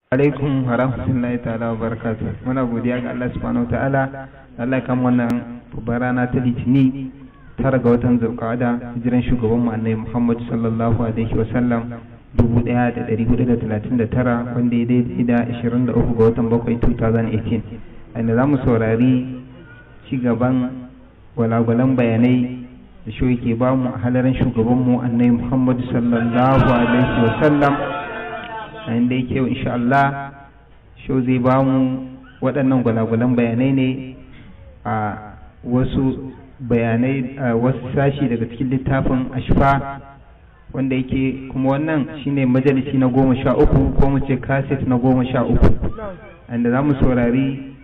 alaikum wa rahmatullahi ta'ala wa barakatuh. Muna godiya ga Allah subhanahu wa ta'ala. Allah kan wannan rana ta Litini 9 ga watan Zulqa'ada, hijiran shugaban mu Annabi Muhammad sallallahu alaihi wa sallam 1439, wanda ya daidai da 23 ga watan 7 2018. Inda zamu saurari ci gaban walagwalan bayanai da shi yake ba mu a halaran shugaban mu Annabi Muhammad sallallahu alaihi wa sallam. Inda yake yau insha Allah shau zai ba mu waɗannan gwalagwalan bayanai ne a wasu bayanai a wasu sashi daga cikin littafin ashfa, wanda yake kuma wannan shine majalisi na 13 ko mu ce kaset na 13, inda za mu saurari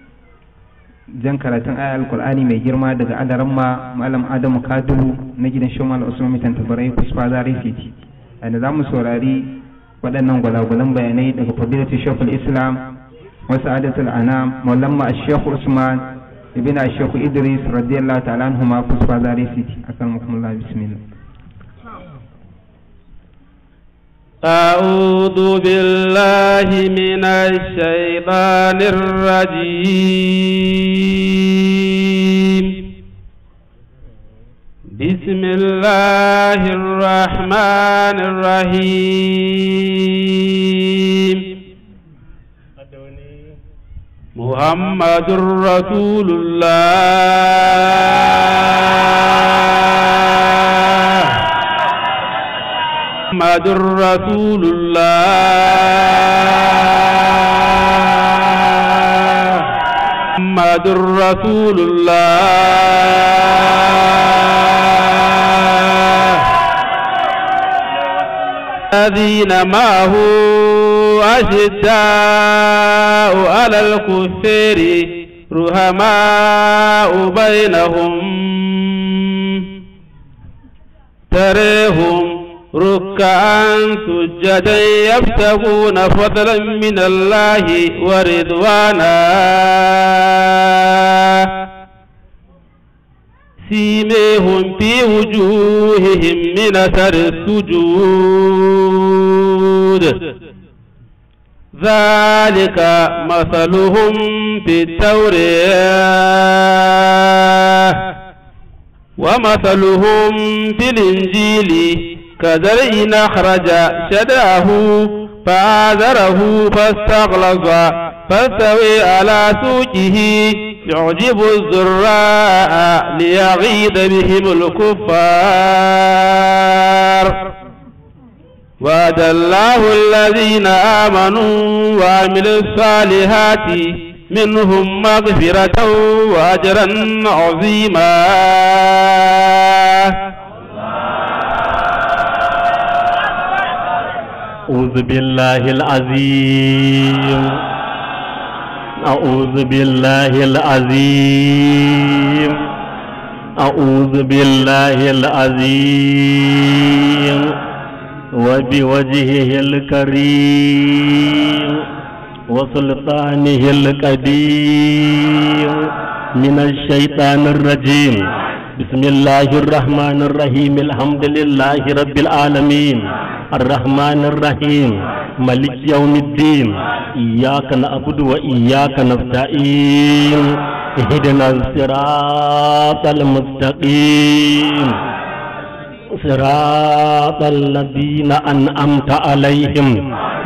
jan karatun ayar alkur'ani mai girma daga adaramma malam Adamu Kadu na gidan Shomal Usman Tantabarai Kusfa Zare City, inda za mu saurari waɗannan gwalagwalan bayanai daga fadilatu shekul islam wasu adatul anam maulamma ashekhu usman ibn ashekhu idris radiyallahu ta'ala anhuma kusfa zari city. akramakumullah, bismillah. أعوذ بالله من الشيطان الرجيم. بسم الله الرحمن الرحيم. محمد رسول الله، محمد رسول الله، محمد رسول الله. الذين معه أشداء على الكفار رحماء بينهم، تريهم ركعا سجدا يبتغون فضلا من الله ورضوانا، سيميهم في وجوههم من أثر السجود، ذلك مثلهم في التوراة ومثلهم في الإنجيل كزرع أخرج شطأه فآزره فاستغلظ فاستوى على سوقه يعجب الزراع ليغيظ بهم الكفار. وعد الله الذين آمنوا وعملوا الصالحات منهم مغفرة وأجرا عظيما. أعوذ بالله العظيم، أعوذ بالله العظيم، أعوذ بالله العظيم وبوجهه الكريم وسلطانه القديم من الشيطان الرجيم. بسم الله الرحمن الرحيم. الحمد لله رب العالمين الرحمن الرحيم مالك يوم الدين. إياك نعبد وإياك نستعين. اهدنا الصراط المستقيم، صراط الذين أنعمت عليهم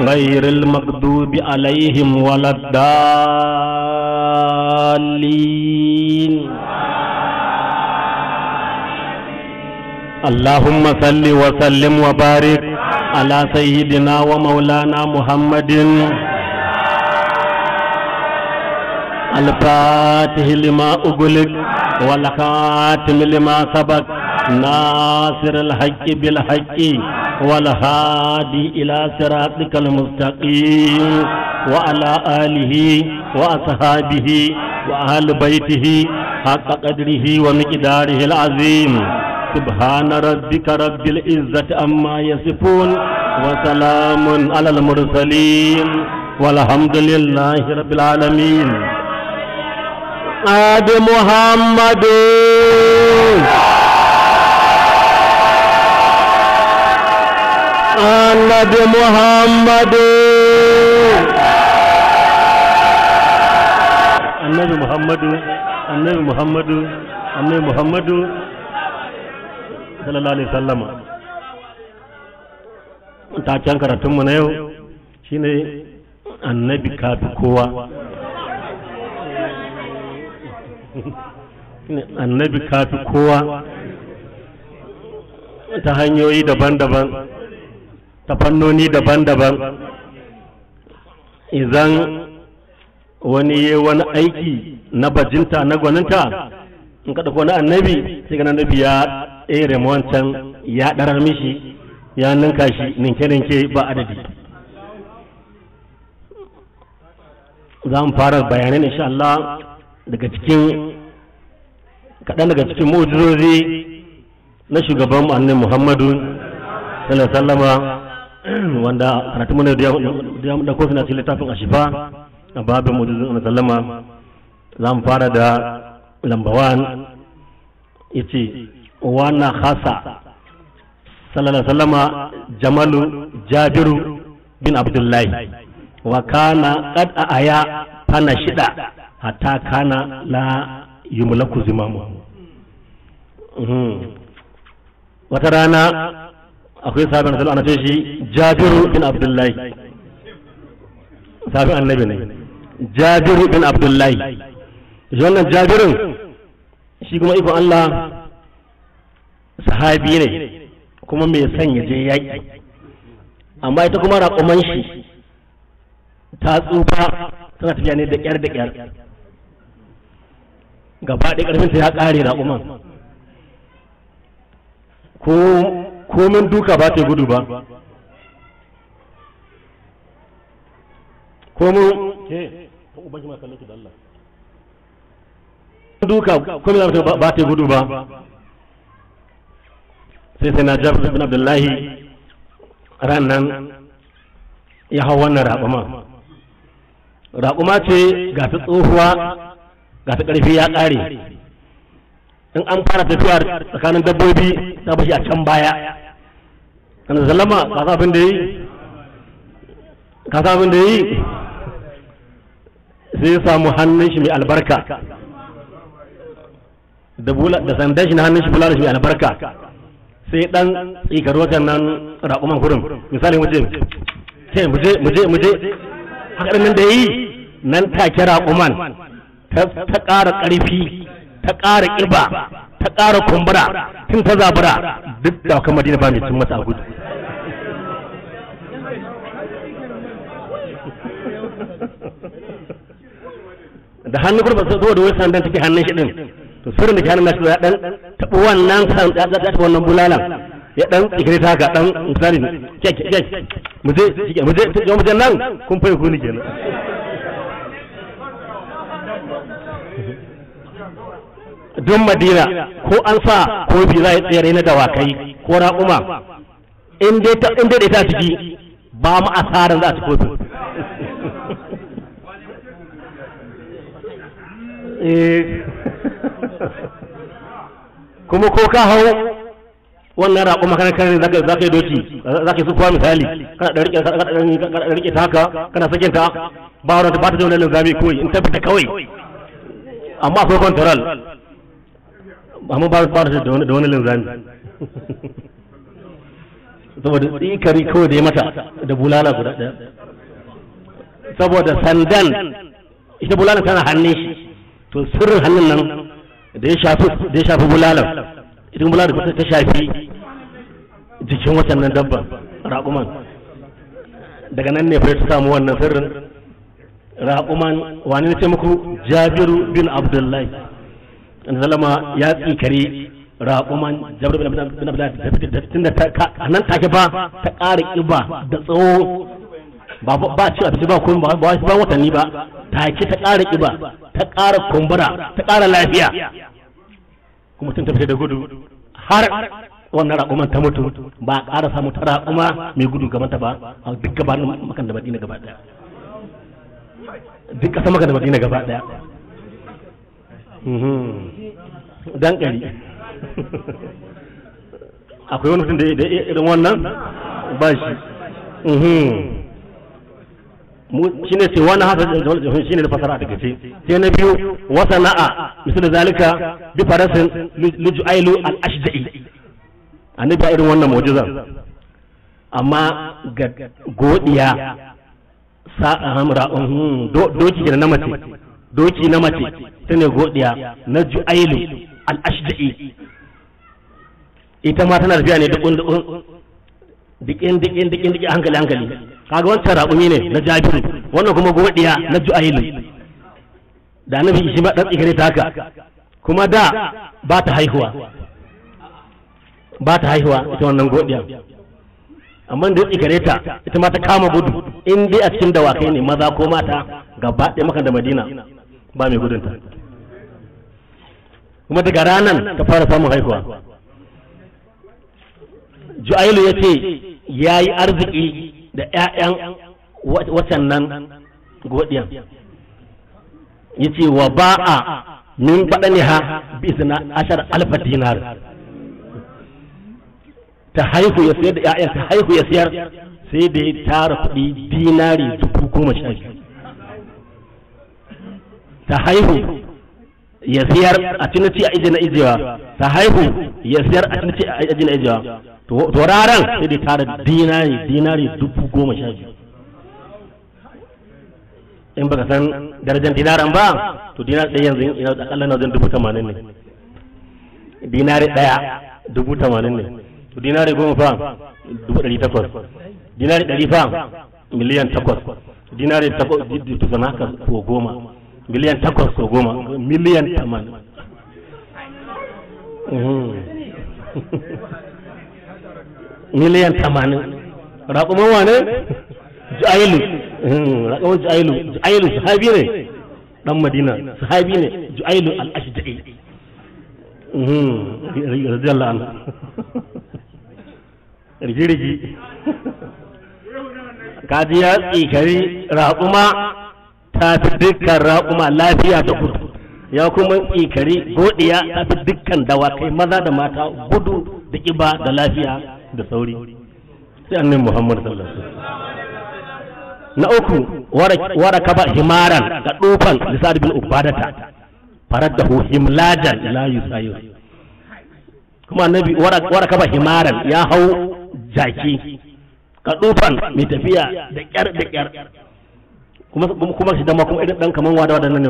غير المغضوب عليهم ولا الضالين. اللهم صل وسلم وبارك على سيدنا ومولانا محمد الفاتح لما أغلق والخاتم لما سبق ناصر الحق بالحق والهادي إلى صراطك المستقيم وعلى آله وأصحابه وأهل بيته حق قدره ومقداره العظيم. سبحان ربك رب العزة عما يصفون وسلام على المرسلين والحمد لله رب العالمين. آد محمد النبي محمد Muhammadu annabi Muhammadu annabi Muhammadu sallallahu alaihi wasallama. Taken karatunmu na yau shine annabi kafi kowa. Annabi kafi kowa ta hanyoyi daban-daban, ta fannoni daban-daban. Idan wani yi wani aiki na bajinta na gwaninta, in ka ɗauko na annabi sai ga annabi ya tsere wancan, ya ɗarar mishi, ya ninka shi ninke-ninke ba adadi. Za mu fara bayanan insha Allah daga cikin kaɗan daga cikin mu'jizozi na shugaban mu annabi Muhammadu sallallahu alaihi wasallama, wanda karatu mu ne da da ko suna cikin littafin Ashifa a babin mu'jizozin annabi sallama. Za mu fara da lamba 1, yace wa na khasa sallallahu alaihi wasallama jamalu Jabiru bin Abdullahi wa kana qad aya fana shida hatta kana la yumlaku zimamu. Wata rana akwai sabon sallallahu ana ce shi Jabiru bin Abdullahi, sabon annabi ne Jabiru bin Abdullahi. Shi wannan Jabirun shi kuma ikon Allah sahabi ne kuma mai son ya je yaƙi, amma ita kuma raƙuman shi ta tsufa, tana tafiya ne da ƙyar da ƙyar, gaba ɗaya ƙarfinta ya ƙare raƙuman, komin duka ba ta gudu ba, komin duka komin ba ta gudu ba. Sai na Jabir bin Abdullahi ran nan ya hau wannan raƙuma ce ga ta tsohuwa, ga ta ƙarfi ya ƙare. In an fara tafiya tsakanin dabbobi ta bashi a can baya, kan zalama ka sa abin da yi sai ya samu hannun shi mai albarka da sandan shi na hannun shi bula da shi mai albarka, sai dan tsikar wajen nan raƙuman kurin, misali muje haka nan da yi nan take raƙuman ta ƙara ƙarfi, ta ƙara ƙiba, ta ƙara kumbura, tun ta zabura, duk da kan Madina ba mai cin masa a gudu. Da hannun kurba zo da wai sandan take hannun shi din, to sirrin da ke hannun nashi ya dan taɓa wannan taɓa wannan bulalan, ya dan tsikire ta ga dan misali muje nan kun fayi kuni kenan. Don Madina ko an sa ko bi za ya tsere na dawakai ko raƙuma, in dai ta ciki ba mu asaran za a ci kofi. Kuma ko ka hau wannan raƙuma kana za ka yi doki, za ka yi sukuwa misali, kana da rike ta haka, kana sakin ta ba wadda ba ta da wani linzami kawai in ta fita kawai, amma akwai kwantaral, amma ba ta da wani linzami. Saboda tsikari kawai da ya mata da bulala guda ɗaya, saboda sandan ita bulala tana hannun shi, to sirrin hannun nan da ya shafi bulalan, ita bulalan ta shafi jikin watannan dabba raƙuman, daga nan ne fa ta samu wannan sirrin. Raƙuman wani ne ce muku Jabiru bin Abdullahi, zalama ya tsikari raƙuman Jabiru bin Abdullahi, tunda nan take ba ta ƙara ƙiba da tsawo, ba ci abinci ba kuma ba watanni ba, take ta ƙara ƙiba, ta ƙara kumbura, ta ƙara lafiya, kuma tun tafi da gudu har wannan raƙuman ta mutu, ba a ƙara samu ta raƙuma mai gudu gabanta ba a duk gabanin makan da Madina gaba ɗaya, duk ƙasa makan da Madina gaba ɗaya. Dan ƙari akwai wani mutum da irin wannan ba shi. shine ce wannan haka shine da fasara daga ce sai na biyu wa sana'a misal zalika bi farasin lijailu al-ashja'i annabi irin wannan mu'jiza amma ga godiya doki na mace doki na mace tane godiya na juailu al-ashja'i ita ma tana tafiya ne dikin hankali kaga wancan raƙumi ne na jabiru wannan kuma godiya na ju'ailu da annabi shi ba dan tsigare ta haka kuma da ba ta haihuwa ita wannan godiya amma da tsigare ta ita ma ta kama gudu in dai a cikin dawakai ne maza ko mata gaba ɗaya maka da Madina ba mai gudunta kuma daga ranan ta fara samun haihuwa ju'ailu ya ce ya yi arziki da 'ya'yan watan nan godiyan ya ce wa ba'a min baɗani ha bisna 10,000 dinar ta haihu ya sayar da 'ya'yan ta haihu ya sayar sai da ya tara kuɗi dinari 12,000 ta haihu ya sayar a cinci a ije na ijewa ta haihu ya sayar a cinci a ije na ijewa to raran sai dai tara dinari 12,000 in baka san darajar dinaran ba to dinar ɗaya yanzu ina da akalla na wajen 80,000 ne dinari ɗaya 80,000 ne to dinari 10 fa 800 dinari 100 fa miliyan 8 dinari 8 to sana haka ko 10 miliyan 8 ko 10 miliyan 80 miliyan 80 raƙuman wane? ju'ailu raƙuman ju'ailu sahabi ne ɗan Madina sahabi ne ju'ailu al-ashja'i radiyallahu anhu rigi kaji ya tsikari raƙuma ta fi dukkan raƙuma lafiya da gudu ya kuma tsikari godiya ta fi dukkan dawakai maza da mata gudu da ƙiba da lafiya da sauri sai annabi Muhammad sallallahu alaihi wasallam na uku wara kaba himaran ga dufan lisad bin ubadata faraddahu himlajan la yusayu kuma annabi wara kaba himaran ya hau jaki ga dufan mai tafiya da kyar kuma shi dama kuma idan dan kaman wada nan ne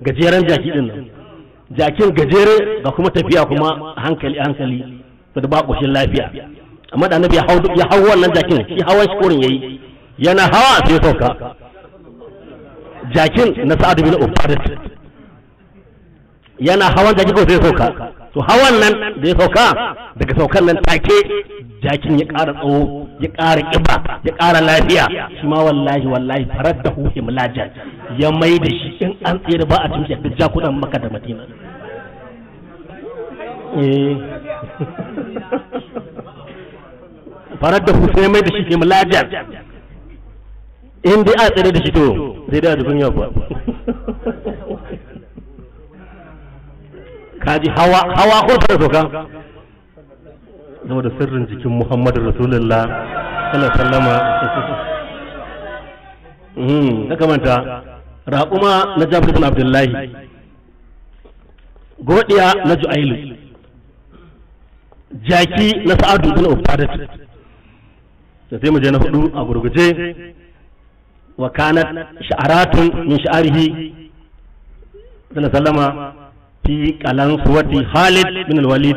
gajeren jaki din nan jakin gajere ga kuma tafiya kuma hankali da ba koshin lafiya amma da annabi ya hau wannan jakin shi hawan shi korin yayi yana hawa sai sauka jakin na Sa'ad bin Ubadah yana hawan jakin ko sai sauka to hawan nan da ya sauka daga saukan nan take jakin ya ƙara tsawo ya ƙara ƙiba ya ƙara lafiya shi ma wallahi farar da hu imlajan ya mai da shi in an tsere ba a cin duk jakunan Makka da Madina farar da hu sai mai da shi imlajan in dai a tsere da shi to sai da dukun yau ba kaji hawa kurfar soka zama da sirrin jikin Muhammadu Rasulullah sallallahu alaihi na kamanta raƙuma na Jabir bin Abdullahi godiya na Ju'ailu jaki na Sa'adu bin Ubadah sai mu je na hudu a gurguje wa kanat sha'aratun min sha'arihi sallallahu fi qalan suwati Khalid bin al-Walid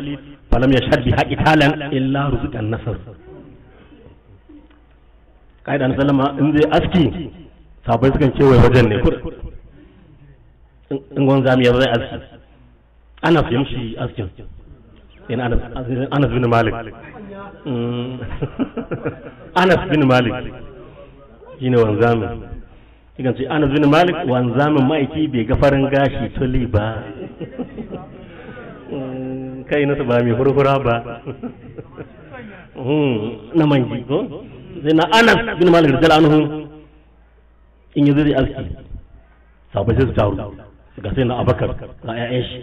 falam yashhad bi haqitalan illa ruzuqan nasr kaidan sallama in zai aski sabai sukan kewaye wajen ne in gon zamiya zai aski ana fiye shi askin yana Anas bin Malik Anas bin Malik shine wanzamin kikan ce Anas bin Malik wanzamin ma'aiki bai ga farin gashi tuli ba kai na ba mai hurhura ba na mangi ko sai na Anas bin Malik radiyallahu anhu in yi zai aski sabai sai su taru ga sai na Abubakar ga ƴaƴan shi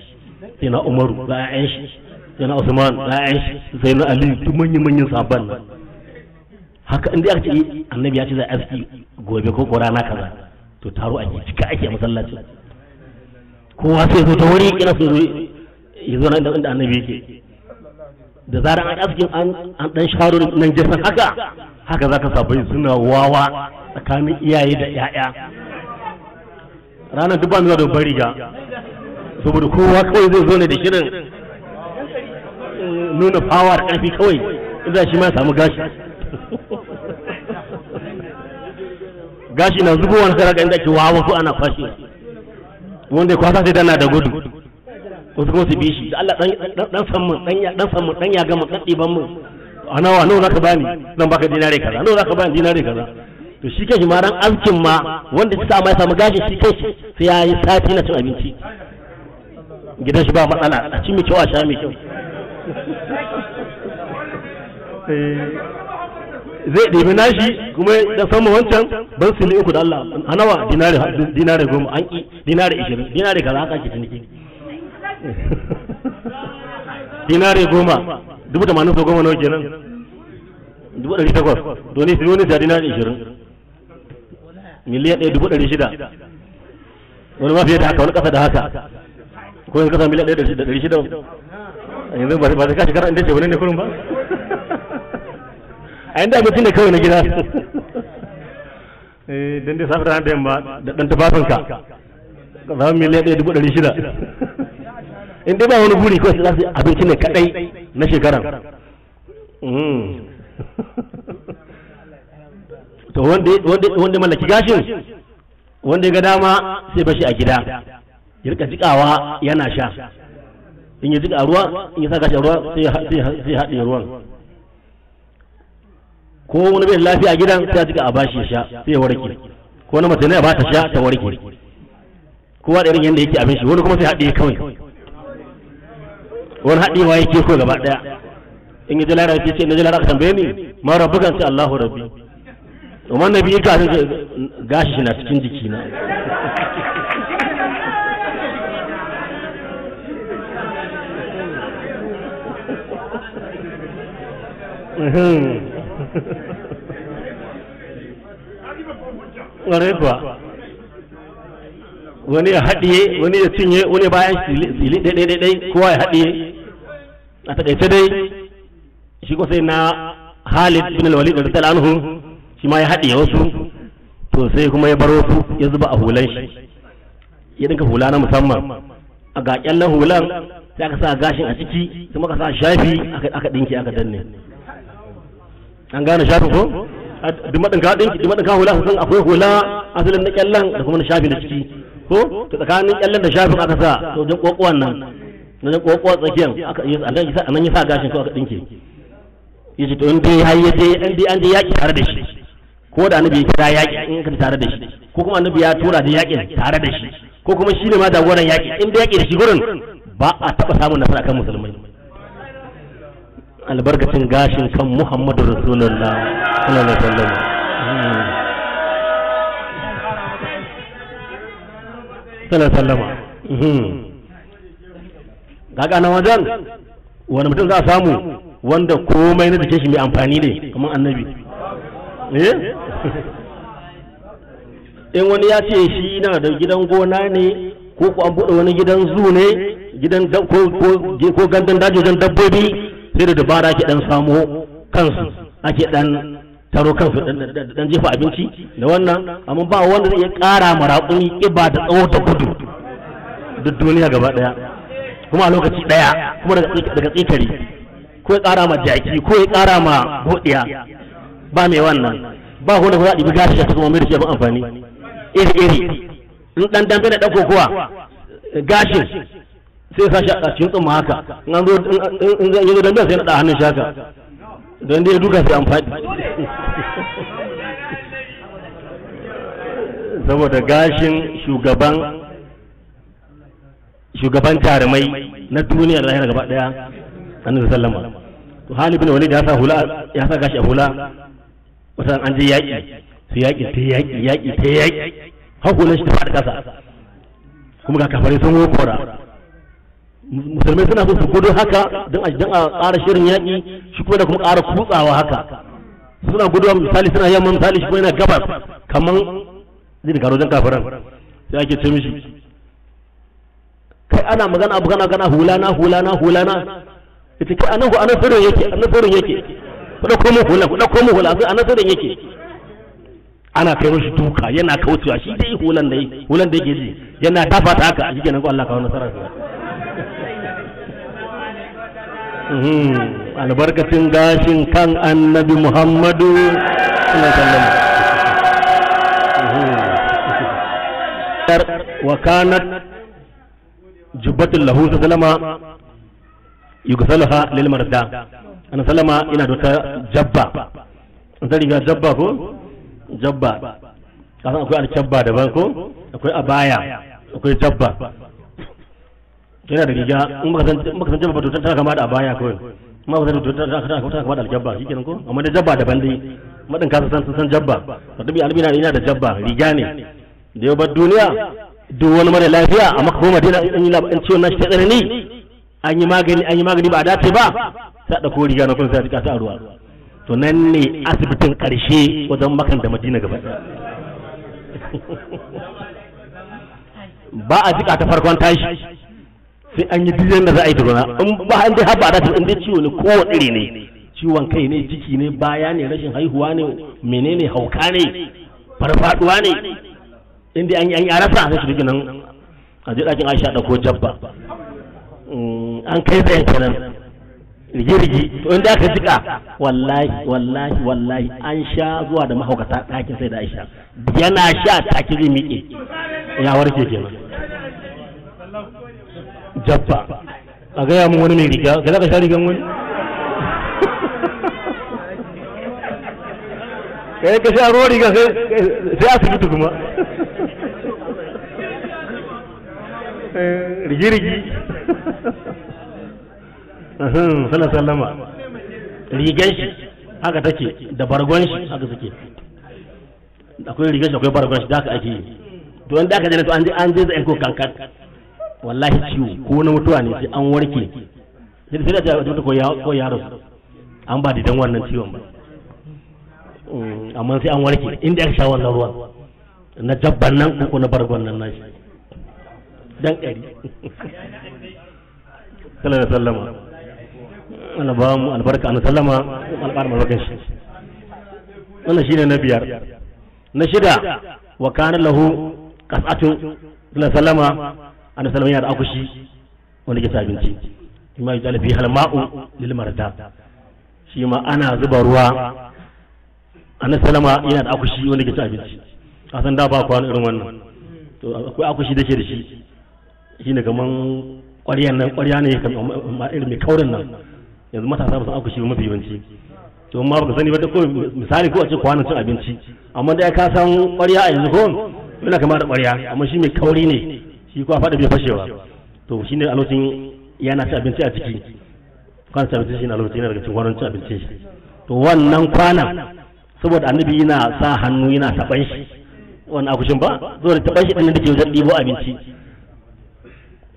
sai na Umaru ga ƴaƴan shi sai na Usman ga ƴaƴan shi sai na Ali duk manyan sahabban nan haka inda aka ce annabi ya ce za a aski gobe ko rana kaza to taro ake cika ake a masallacin kowa sai zo ta wuri ina so ya zo nan inda annabi yake da zaran an askin an dan sharo nan jasan haka zaka sabai suna wawa tsakanin iyaye da yaya ranar duk ba mu da bari ga saboda kowa kawai zai zo ne da shirin nuna power ƙarfi kawai idan shi ma samu gashi gashi na zubo wani saraka inda ke wawa ko ana fashi wanda ya kwasa sai dana da gudu wasu kuma su bi shi da Allah dan san mun dan ya ga mun dan diban mun a nawa zaka bani zan baka dinare kaza nawa zaka bani dinare kaza to shi kai ma ran azkin ma wanda ta sa mai samu gashi shi kai sai ya yi sati na cin abinci gidan shi ba matsala a ci mai kyau a sha mai kyau zai ɗebi nashi kuma da samu wancan ban sili uku da Allah a nawa dinare 10 an ki dinare 20 dinare kaza haka ake ciniki dinare 10 80 so 10 nawa kenan 800 to ne sai da dinare 20 miliyan 1,600 wani ma fiye da haka wani kasa da haka ko yanzu kasa miliyan 1,600 yanzu ba ta kashi karan inda ce wani ne kurin ba a yanda abincin da kawai na gida don dai safi da yamma da ɗan tufafinka ka zama miliyan 1,600 in dai ba wani buri kawai za su abinci ne kaɗai na shekaran to wanda mallaki gashin wanda ya ga dama sai bashi a gida ya rika jikawa yana sha in ya jika ruwa in ya sa gashi a ruwa sai haɗe ruwan ko wani bai lafiya a gidan sai ya jika a bashi ya sha sai ya warke ko wani mace ne ba ta sha ta warke kowa da irin yadda yake abin shi wani kuma sai haɗe kawai wani haɗewa yake ko gaba ɗaya in ya ji lara ya ce na ji lara ka tambaye ni ma rabbukan sai Allahu rabbi umar nabi ka san gashi shi na cikin jiki na ƙwarai kuwa wani ya haɗiye wani ya cinye wani bayan sili ɗaiɗaiɗaiɗai kowa ya haɗiye a taƙaice dai shi ko sai na Khalid bin al-Walid radiyallahu anhu shi ma ya haɗiye wasu to sai kuma ya bar wasu ya zuba a hulan shi ya dinka hula na musamman a ga kyallan hulan sai aka sa gashin a ciki sai aka sa shafi aka dinki aka danne an gane shafin ko duk madinka hula sun akwai hula asalin na kyallan da kuma na shafi da ciki ko to tsakanin kyallan da shafin aka sa to wajen kokuwan nan wajen kokuwan tsakiyan aka yi anan ya sa gashin ko aka dinke yace to in dai har yaje an je yaki tare da shi ko da annabi ya kira yaki in ka tare da shi ko kuma annabi ya tura da yakin tare da shi ko kuma shi ne ma jagoran yaki in da yaki da shi gurin ba a taba samun nasara kan musulmai albarkacin gashin kan Muhammadu Rasulullah sallallahu alaihi wasallam kaga na wajen wani mutum za a samu wanda komai na dake shi mai amfani ne kamar annabi in wani ya ce shi na da gidan gona ne ko an buɗe wani gidan zu ne gidan ko gandun daji wajen dabbobi sai da dabara ake dan samo kansu ake dan taro kansu dan jefa abinci da wannan amma ba wanda zai iya ƙara maraƙuni ƙiba da tsawo da gudu duk duniya gaba ɗaya kuma a lokaci ɗaya kuma daga tsikari ko ya ƙara ma jaki ko ya ƙara ma godiya ba mai wannan ba wanda za a ɗibi gashi da kuma mai da shi abin amfani iri in ɗan dambe da ɗan kokowa gashin sai sa shi a cikin tsumma haka in zai yi dambe sai na ɗa hannun shaka don dai duka sai an faɗi saboda gashin shugaban jarumai na duniya da lahira gaba ɗaya annabi sallama to Khalid bin Walid ya sa gashi a hula wata an je yaƙi su yaƙi ta yaƙi hakunan shi ta faɗi ƙasa kuma ga kafare sun wokora musulmai suna so su gudu haka don a ƙara shirin yaƙi shi kuma da kuma ƙara kutsawa haka suna guduwa misali suna yamma misali shi yana gabas kaman zai da wajen kafiran sai ake ce mishi kai ana magana abu kana hulana ita kai anan sirrin yake ku dauko mu hula anan sirrin yake ana kai mishi duka yana kaucewa shi dai hulan da yake ji yana dafa ta haka shi kenan ko Allah kawo nasara albarkacin gashin kan annabi Muhammadu sallallahu alaihi wasallam wa kanat jubbatul lahu sallama yugsaluha lil marda ana sallama ina da ta jabba an ta riga jabba ko jabba kasan akwai alkabba daban ko akwai abaya akwai jabba yana da riga in baka san jabba to tana kama da abaya kawai amma ba zai ta kama da aljabba shikenan ko amma da jabba daban dai madin ka san jabba to dubi albina ina da jabba riga ne da yau bar duniya duk wani mara lafiya amma ko madina in ciwon nashi ta tsanani an yi magani ba a dace ba sai da ko riga na kun sai ta a ruwa to nan ne asibitin karshe wajen makan da madina gaba ba a jika ta farkon tashi sai an yi dizayin da za a yi tukuna in ba an dai haɓa da in dai ciwo ne kowane iri ne ciwon kai ne ciki ne baya ne rashin haihuwa ne menene hauka ne farfaduwa ne in dai an yi rasa sai shi nan a je ɗakin Aisha da ko jabba an kai tsaye kenan rigi to inda aka jika wallahi an sha zuwa da mahaukata ɗakin sai da Aisha yana sha take zai miƙe ya warke kenan jabba a gaya mun wani mai riga ga za ka sha rigan wani kai ka sha ruwa riga sai asibiti kuma rigi sallama rigan shi haka take da bargon shi haka suke akwai rigan shi akwai bargon shi da haka ake yi to wanda aka jana to an je zai ko kankan wallahi ciwo ko na mutuwa ne sai an warke sai da ta ko yaro an ba didan wannan ciwon ba amma sai an warke inda aka sha wannan ruwan na jabban nan ko na bargon nan nashi dan ƙari sallallahu alaihi wasallam Allah ba mu albarka an sallama alƙar mazakan shi wannan shine na biyar na shida wa kana lahu qas'atun sallallahu sallama an sallama yana da akushi wanda ke abinci kuma ya jalabi hal ma'u lil marda shi ma ana zuba ruwa an sallama yana da akushi wanda ke abinci kasan da ba kwano irin wannan to akwai akushi da ke da shi shine kaman ƙwarya ne irin mai kaurin nan yanzu matasa ba su akushi ba mafi yawanci to amma baka sani ba ta ko misali ko a ce kwanan cin abinci amma da ka san ƙwarya a yanzu ko yana kama da ƙwarya amma shi mai kauri ne shi ko a faɗa bai fashewa to shi ne a lokacin yana cin abinci a ciki kwanan cin abinci shi na lokacin yana daga cikin kwanan cin abinci shi to wannan kwanan saboda annabi yana sa hannu yana taɓan shi wannan akushin ba saboda taɓan shi ɗin da ke wajen ɗibo abinci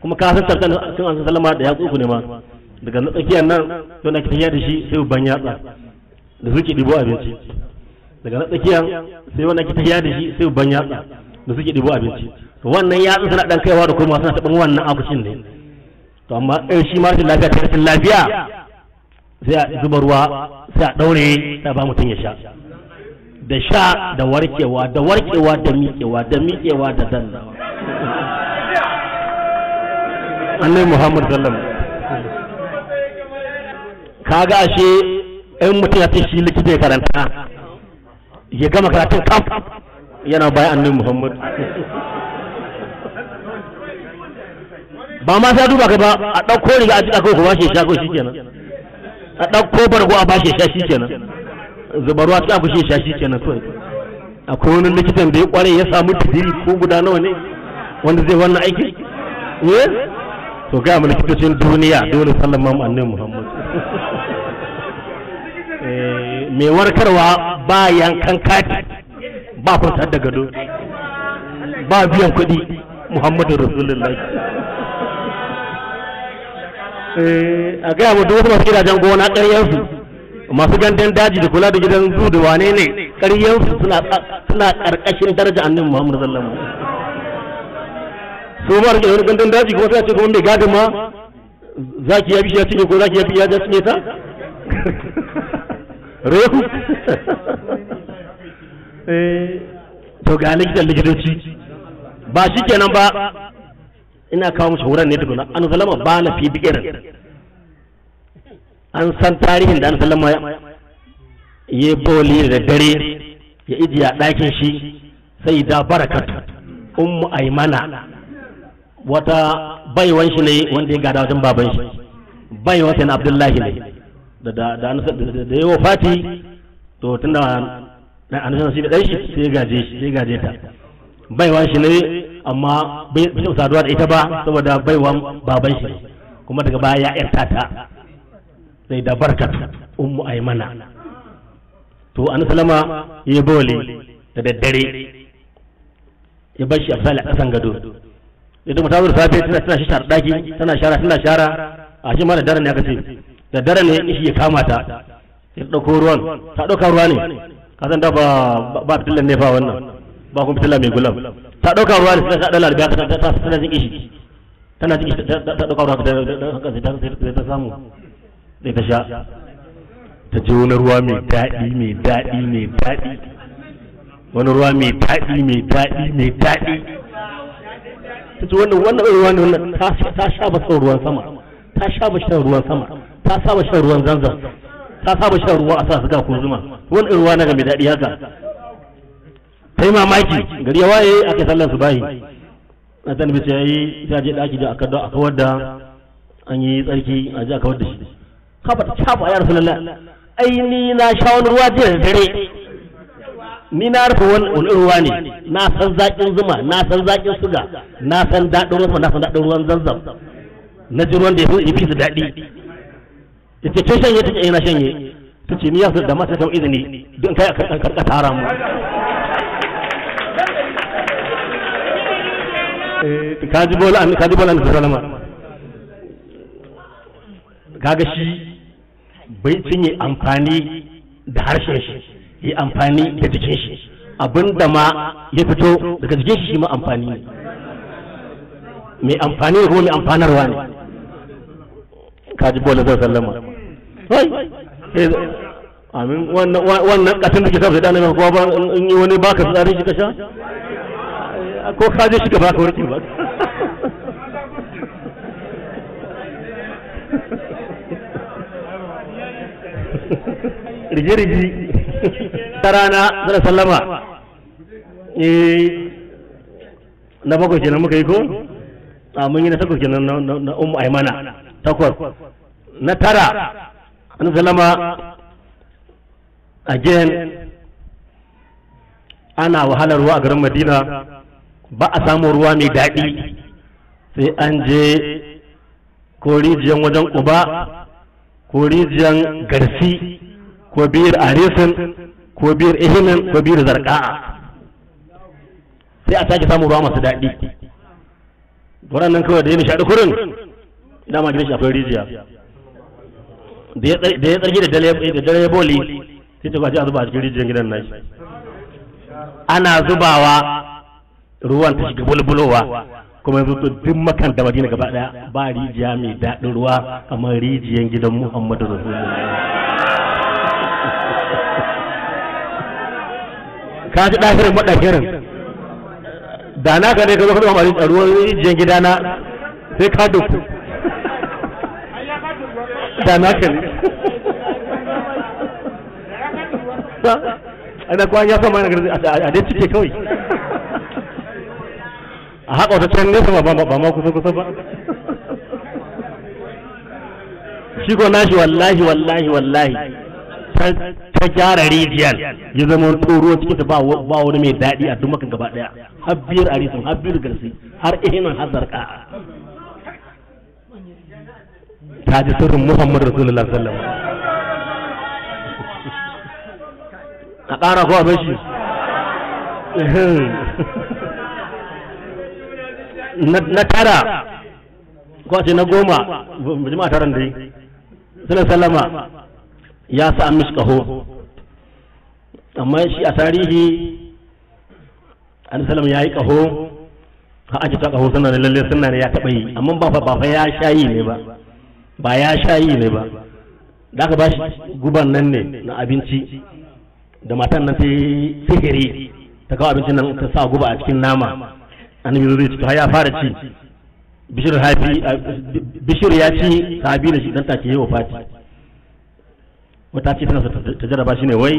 kuma ka san tarkan tun an sallama da yatsu ku ne ma daga na tsakiyar nan to na tafiya da shi sai ban yatsa da suke dibo abinci daga na tsakiyar sai wannan ki tafiya da shi sai ban yatsa da suke dibo abinci to wannan yatsu suna dan kaiwa da kuma suna taɓin wannan akushin ne to amma shi ma rashin lafiya ta rashin lafiya sai a zuba ruwa sai a daure sai ba mutum ya sha da sha da warkewa da miƙewa da dannawa annabi Muhammad sallam kaga ashe in mutum ya ce shi likita ya karanta ya gama karatun kaf yana bayan annabi Muhammad ba ma sai duba ka ba a ɗauko riga a jika ko ba shi sha ko shikenan a ɗauko bargo a ba shi sha shikenan zubarwa ta ku shi sha shikenan kawai akwai wani likitan da ya kware ya samu digiri ko guda nawa ne wanda zai wannan aiki to ga mu likitocin duniya dole sallama mu annabi Muhammad mai warkarwa ba yankan kati ba fitar da gado ba biyan kuɗi Muhammadu Rasulullahi a gaya mu duk wasu masu gidajen gona ƙaryansu masu gandun daji da kula da gidan zu da wane ne ƙaryansu suna ƙarƙashin daraja annabi Muhammad sallallahu alaihi wasallam. su ma da gandun daji kuma sai ce kuma mai gadin ma zaki ya bishi ya cinye ko zaki ya biya ya cinye ta rehu to ga likitoci ba shi kenan ba ina kawo musu horon ne tukuna an zalama ba na fi bikirin an san tarihin da an sallama ya boli da dare ya ijiya ɗakin shi sai da barakatu ummu aimana wata baiwan shi ne wanda ya gada wajen baban shi baiwan sai na abdullahi ne da yawa fati to tun da an san shi da ɗan shi sai ya gaje ta baiwan shi ne amma bai saduwa da ita ba saboda baiwan baban shi kuma daga baya ya yarta ta sai da barkat ummu aymana to an salama ya bole da daddare ya bar shi a misali a kasan gado idan mutum ta safe tana shara daki tana shara a shi ma da dare ne aka ce da dare ne shi ya kama ta ya dauko ruwan ta dauka ruwa ne ka san da ba fitilan ne fa wannan ba kuma fitila mai gulam ta dauka ruwa ne sai ta dala da tana jin kishi ta dauka ruwa ta samu sai ta sha ta ji wani ruwa mai daɗi wani ruwa mai daɗi ta ce wannan ruwa ne wannan ta sha ba shan ruwan sama ta saba shan ruwan zanzan ta saba shan ruwa a sa su ga ko zuma wani ruwa na ga mai daɗi haka sai mamaki gari ya waye aka sallan su bayi na san bice yayi ta je daki da aka kawar da an yi tsarki a ji aka kawar da shi kafa ta caba ya rasulullah ai ni na sha wani ruwa jiya da dare ni na rufe wani ruwa ne na san zaƙin zuma na san zaƙin suga na san daɗin ruwan na san daɗin ruwan zanzam na ji ruwan da ya fi su daɗi ya ce tun shanye ta ce na shanye ta ce ni ya fi da mata ta izini don kai a karɓa tara mu kaji bola an sallama kaga shi bai cinye amfani da harshen shi yi amfani da jikin shi abinda ma ya fito daga jikin shi ma amfani ne mai amfani ne kuma mai amfanarwa ne kaji bola zai sallama amin wannan katin da ke sa da dana mai kuwa ba in yi wani baka tsarin shi ka sha ko ka je shi ka baka warke ba rige-rige ta rana zara sallama na bakwai kenan muka yi ko a mun yi na takwas kenan na ummu aimana takwas na tara an sallama again ana wahalar ruwa a garin madina ba a samun ruwa mai daɗi sai an je ko rijiyan wajen ƙuba ko rijiyan garsi ko biyar arisin ko biyar ihimin ko biyar zarka'a sai a sake samun ruwa masu daɗi waɗannan kawai da ya nishaɗi kurin dama gidan shi akwai rijiya da ya tsarki da dare ya boli sai ta kwaci a zuba a cikin rijiyan gidan nashi ana zubawa ruwan ta shiga bulbulowa kuma yanzu to duk makan da madina gaba daya ba rijiya mai daɗin ruwa kamar rijiyan gidan Muhammadu Rasulullah ka ji ɗahirin maɗahirin da na ka ne ka zo ka zama a ruwan rijiyan gidana sai ka duku da na ka ne ana kwan ya sama a dai cike kawai a haka wata can nesa ba ma kusa ba shi ko nashi wallahi ta gyara rijiyar ya zama tsoro cikin ta ba wani mai daɗi a duk makan gaba ɗaya har biyar arisun har biyar garsi har ihinan har zarka ta ji sirrin Muhammad Rasulullah sallallahu alaihi a ƙara ko a bashi na tara ko ce na goma jama'a taron da yi suna sallama ya sa an mishi kaho, amma shi a tarihi an salam ya yi kaho ha ake ta kaho suna da lalle suna ne ya taɓa yi, amma ba fa ya shayi ne ba ya shayi ne ba, da aka ba shi guban nan ne na abinci da matan nan sai sihiri ta kawo abincin nan ta sa guba a cikin nama, annabi zai ci har ya fara ci. Bishir ya ci sahabi da shi dan take yi wafati. Wata ce tana ta jarraba shi ne wai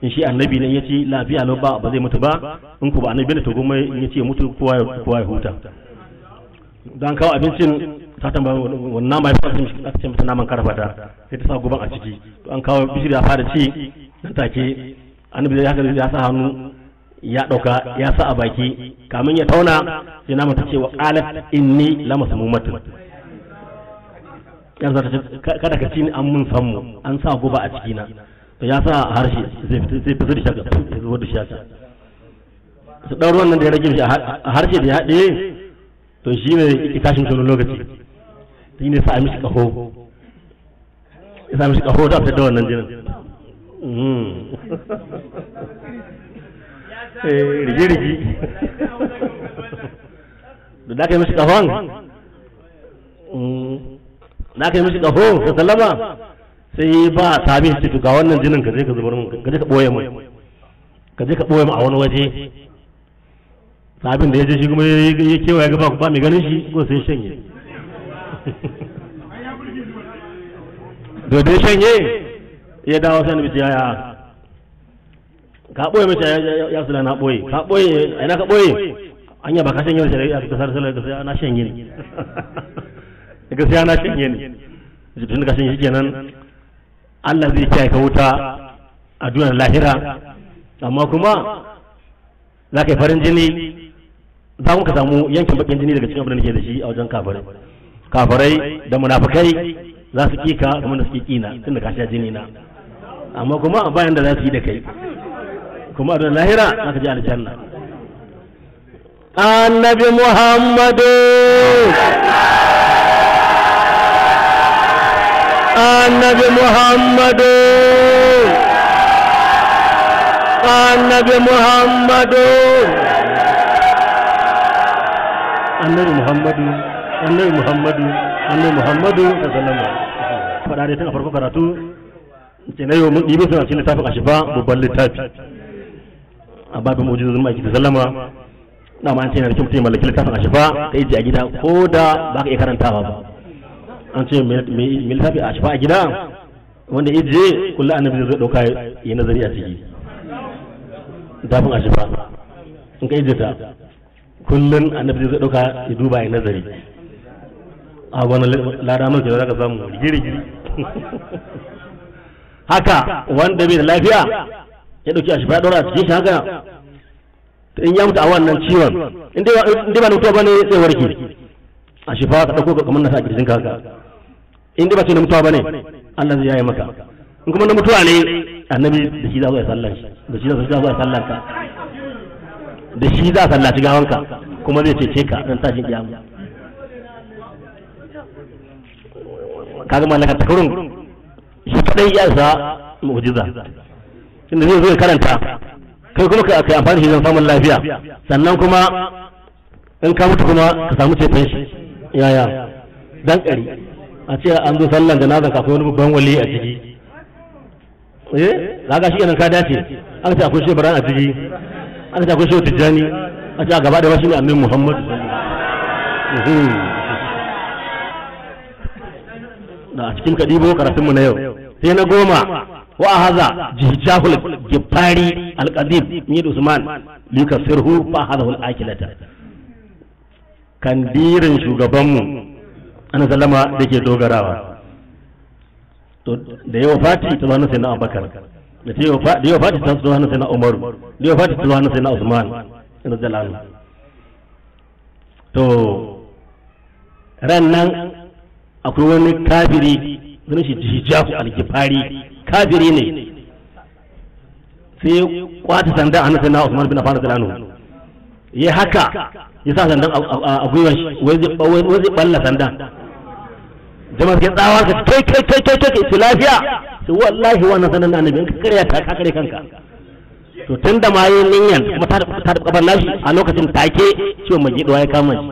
in shi annabi ne ya ci lafiya lau ba zai mutu ba, in ku ba annabi ne to goma in ya ce mutu kowa ya huta. Dan kawo abincin ta tambaya wannan nama ya fara aka ce mata naman karfata sai ta sa guban a ciki. To an kawo bishir ya fara ci dan take annabi ya sa hannu ya ɗauka ya sa a baki kamin ya tauna sai naman ta ce wa qalat inni lamasmumatun, yanzu ta ce kada ka ci ni an mun sammu an sa guba a ciki na, to ya sa a harshe zai fito da shaka ya zuwa da shaka su ɗau ruwan nan da ya rage shi a harshe da ya haɗe to shi ne ya tashin wani lokaci shi ne sa mishi ƙaho ya sa mishi ƙaho da fitar da wannan jinin rigi-rigi da aka yi mishi ƙahon da aka yi mishi ƙaho ta sallama sai ba sabi shi ga wannan jinin ka je ka zubar mun ka je ka ɓoye mun ka je ka ɓoye mun a wani waje. Sabin da ya je shi kuma ya kewaye gaba ba mai ganin shi ko sai shanye da dai shanye ya dawo sai na bici yaya ka ɓoye mace ya sula na ɓoye ka ɓoye a ina ka ɓoye an yaba ka shanye wani shari'a ka kasar salar gasa na shanye ne gasa na shanye ne tun da ka shanye shi kenan Allah zai kiyaye ka wuta a duniyar lahira, amma kuma za ka yi farin jini za mu ka samu yankin bakin jini daga cikin abin da nake da shi a wajen kafirai da munafikai za su kika kamar da suke kina tun da ka sha jini na, amma kuma bayan da za su yi da kai kuma a lahira za ka ji aljanna. Annabi Muhammadu Annabi Muhammadu Annabi Muhammadu Annabi Muhammadu Annabi Muhammadu Annabi Muhammadu sallallahu alaihi wasallam. Fada dai tun a farko karatu ce na yau mun ɗibi suna cikin littafin Ashifa babban littafi a babin mu'jizozin maki da sallama. Na ma an ce na rikin mutum mallaki littafin Ashifa ka yi a gida ko da ba ka iya karantawa ba. An ce mai littafi a Ashifa a gida wanda ije kullum annabi zai ɗauka yi nazari a ciki. Littafin Ashifa in ka ije ta kullum annabi zai ɗauka ya duba ya nazari. A wani lada mai za ka samu rigiri haka wanda bai da lafiya ya dauki a shi ya dora a cikin shi haka in ya mutu a wannan ciwon in dai ba mutuwa bane sai warke a shi fa ka dauko kamar na sa kirjin ka haka in dai ba ce na mutuwa bane Allah zai yaye maka, in kuma na mutuwa ne annabi da shi za zo ya sallan shi da shi za zo ya sallan ka da shi za a sallaci gawanka kuma zai cece ka dan tashin kiyama. Kaga mallaka takurun shi kadai ya sa mu'jiza inda zai zo ya karanta kai kuma ka amfani shi don samun lafiya, sannan kuma in ka mutu kuma ka samu ceton shi yaya dan kari a ce an zo sallan janazan ka akwai wani babban wali a ciki kaga shi kenan ka dace an ce akwai shi baran a ciki an ce akwai shi tijjani a ce a gaba da wasu ne annabi Muhammad da a cikin kadibo karatunmu na yau. Sai na goma wa haza jihjahul gifari alqadib ni Usman likasirhu fa hadahul akilata, kandirin shugabanmu ana sallama da ke dogarawa to da yawa fati ta zuwa sai na Abubakar da yawa fati ta zuwa sai na Umaru da yawa fati ta zuwa sai na Usman ina zalanu. To ran nan akwai wani kafiri sunan shi Jijahu al-Gifari, kafiri ne sai kwata sanda a hannun na Usman bin Affan radiyallahu ya haka ya sa sandan a gwiwan shi wai zai balla sandan. Jama'a ke tsawa ka kai lafiya sai wallahi wannan sanan na annabi in ka karya ta ka kare kanka. To tun da ma yin niyan kuma ta da kafar nashi a lokacin take ciwon magidowa ya kama shi.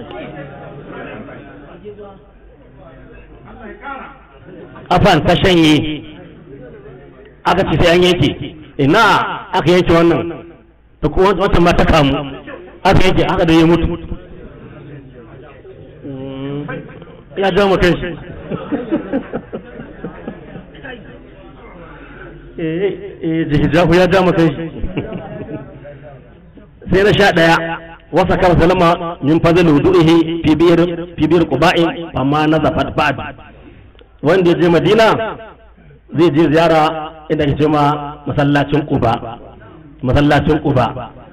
Kafan ta shanye aka ce sai an yanke, ina aka yanke wannan ta kuma wata ma ta kamu aka yanke aka da ya mutu. Ya ja mu kai shi. Jihijahu ya ja mu kai shi. Sai na 11 wasa kar salama min fadl wudu'ihi fi bir quba'in amma nazafat ba'd. Wanda ya je Madina zai je ziyara inda ake cewa masallacin Quba.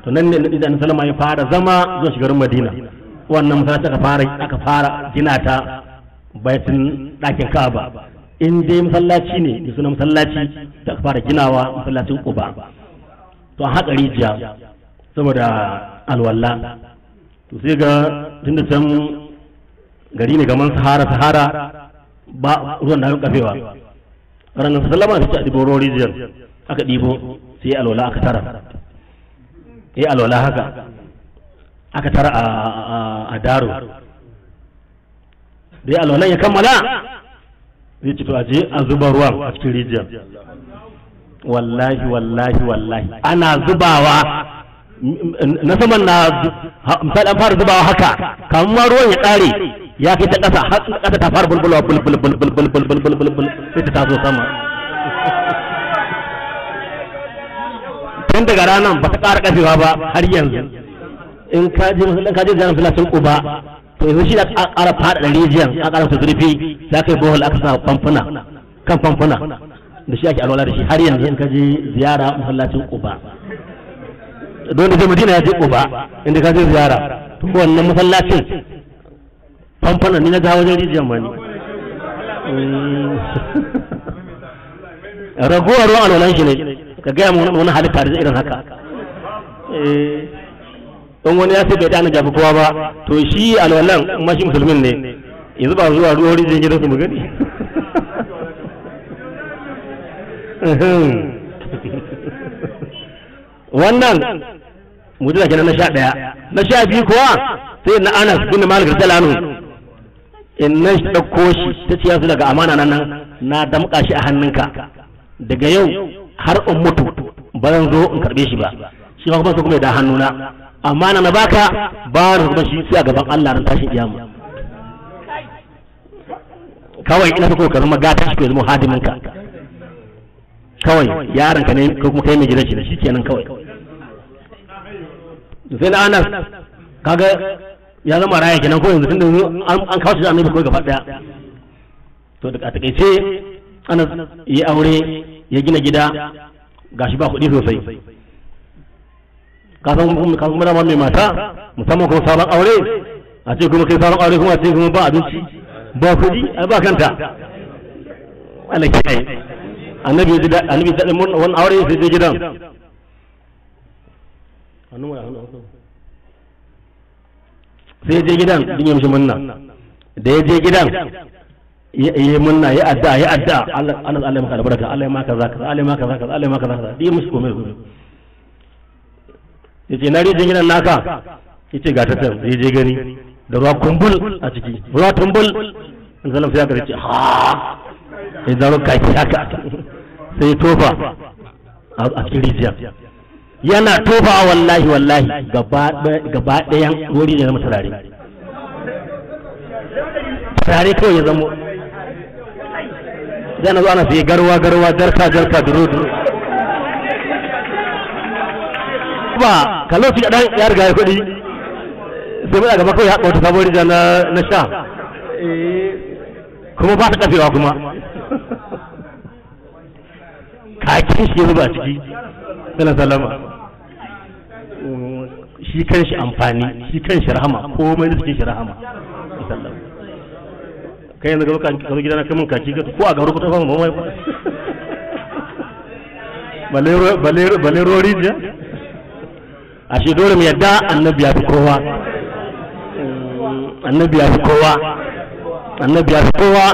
To nan ne idan Salama ya fara zama zuwa shigarin Madina. Wannan masallaci aka fara gina ta baitin ɗakin Ka'aba. In dai masallaci ne da sunan masallaci ta fara ginawa masallacin Quba. To an haƙa rijiya saboda alwala. To sai ga tunda can gari ne gaman Sahara ba ruwan da kafewa. Ranar Sallama ta ci ɗibo rijiyar aka ɗibo sai alwala aka tara. Alwala haka aka tara a daro. Dai alwalan ya kammala zai ci to aje a zuba ruwan a cikin rijiyar. Wallahi ana zubawa na saman na misali an fara zubawa haka kamar ma ruwan ya ƙare ya kai ta ƙasa har ƙasa ta fara bulbulwa bulbul sai ta taso sama. Tun daga ranar ba ta ƙara ƙafewa ba har yanzu. In ka je ziyarar filacin Quba to yanzu shi da ƙara faɗaɗa rijiyar a ƙara ta zurfi za ka yi bohol aka sa famfuna da shi ake alwala da shi har yanzu in ka je ziyara masallacin Quba. Don da zai Madina ya je Quba inda ka je ziyara to wannan masallacin famfuna ni na ga wajen rijiyar ma ni. Ragowar ruwan alwalan shi ne ka gaya mu wani halitta da irin haka. In wani ya ce bai dana jafi kowa ba to shi alwalan amma shi musulmin ne yanzu ba zuwa ruwan rijiyar gidansu mu gani. Wannan mujiza kenan na 11. Na 12 kuwa sai na Anas bin Malik radiyallahu anhu in na dauko shi ta ce yasu daga amana nan na damƙa shi a hannunka daga yau har in mutu ba zan zo in karbe shi ba, shi ma kuma sai kuma ya da hannuna amana na baka ba da kuma shi sai a gaban Allah ran tashin kiyama. Kawai ina so ka zama gatan shi ko zama hadimin ka kawai yaron ka ne ko kuma kai mai gidan shi shi kenan kawai. Sai na Anas kaga ya zama raya kenan ko yanzu tunda an kawo shi da annabi ko gaba daya. To da takeice Anas yi aure ya gina gida gashi ba kuɗi sosai. Ka san kuma da mai mata musamman kuma sabon aure a ce kuma kai sabon aure kuma a ce kuma ba abinci ba kuɗi ai ba kanta. Allah kiyaye. Annabi da wannan aure sai je gidan. Sai je gidan din ya mishi munna da ya je gidan ya munna ya adda Allah ya maka albarka Allah ya maka zaka Allah ya maka zaka Allah ya maka zaka din mishi komai yace na rijin gidan naka yace ga ta tan sai je gani da ruwa kumbul a ciki ruwa tumbul in zalam sai ya ce ha sai da ruwa kai haka sai tofa a cikin rijiya yana tofa wallahi gaba ɗayan wuri ne zama turare kawai ya zamo zana zo ana sai garwa jarka duro ba kalofi da ɗan ya riga ya kuɗi sai mai gaba kawai haɗa wata sabon rijiya na sha kuma ba ta kafewa kuma kakin shi ya zuba a ciki salama shi kan shi amfani shi kan shi rahama komai da cikin shi rahama kai yanzu gaba ka zo gidana kai mun kaki ko a garu ko ta fama mai balle rori jiya a shi dole mu yadda annabi ya fi kowa annabi ya fi kowa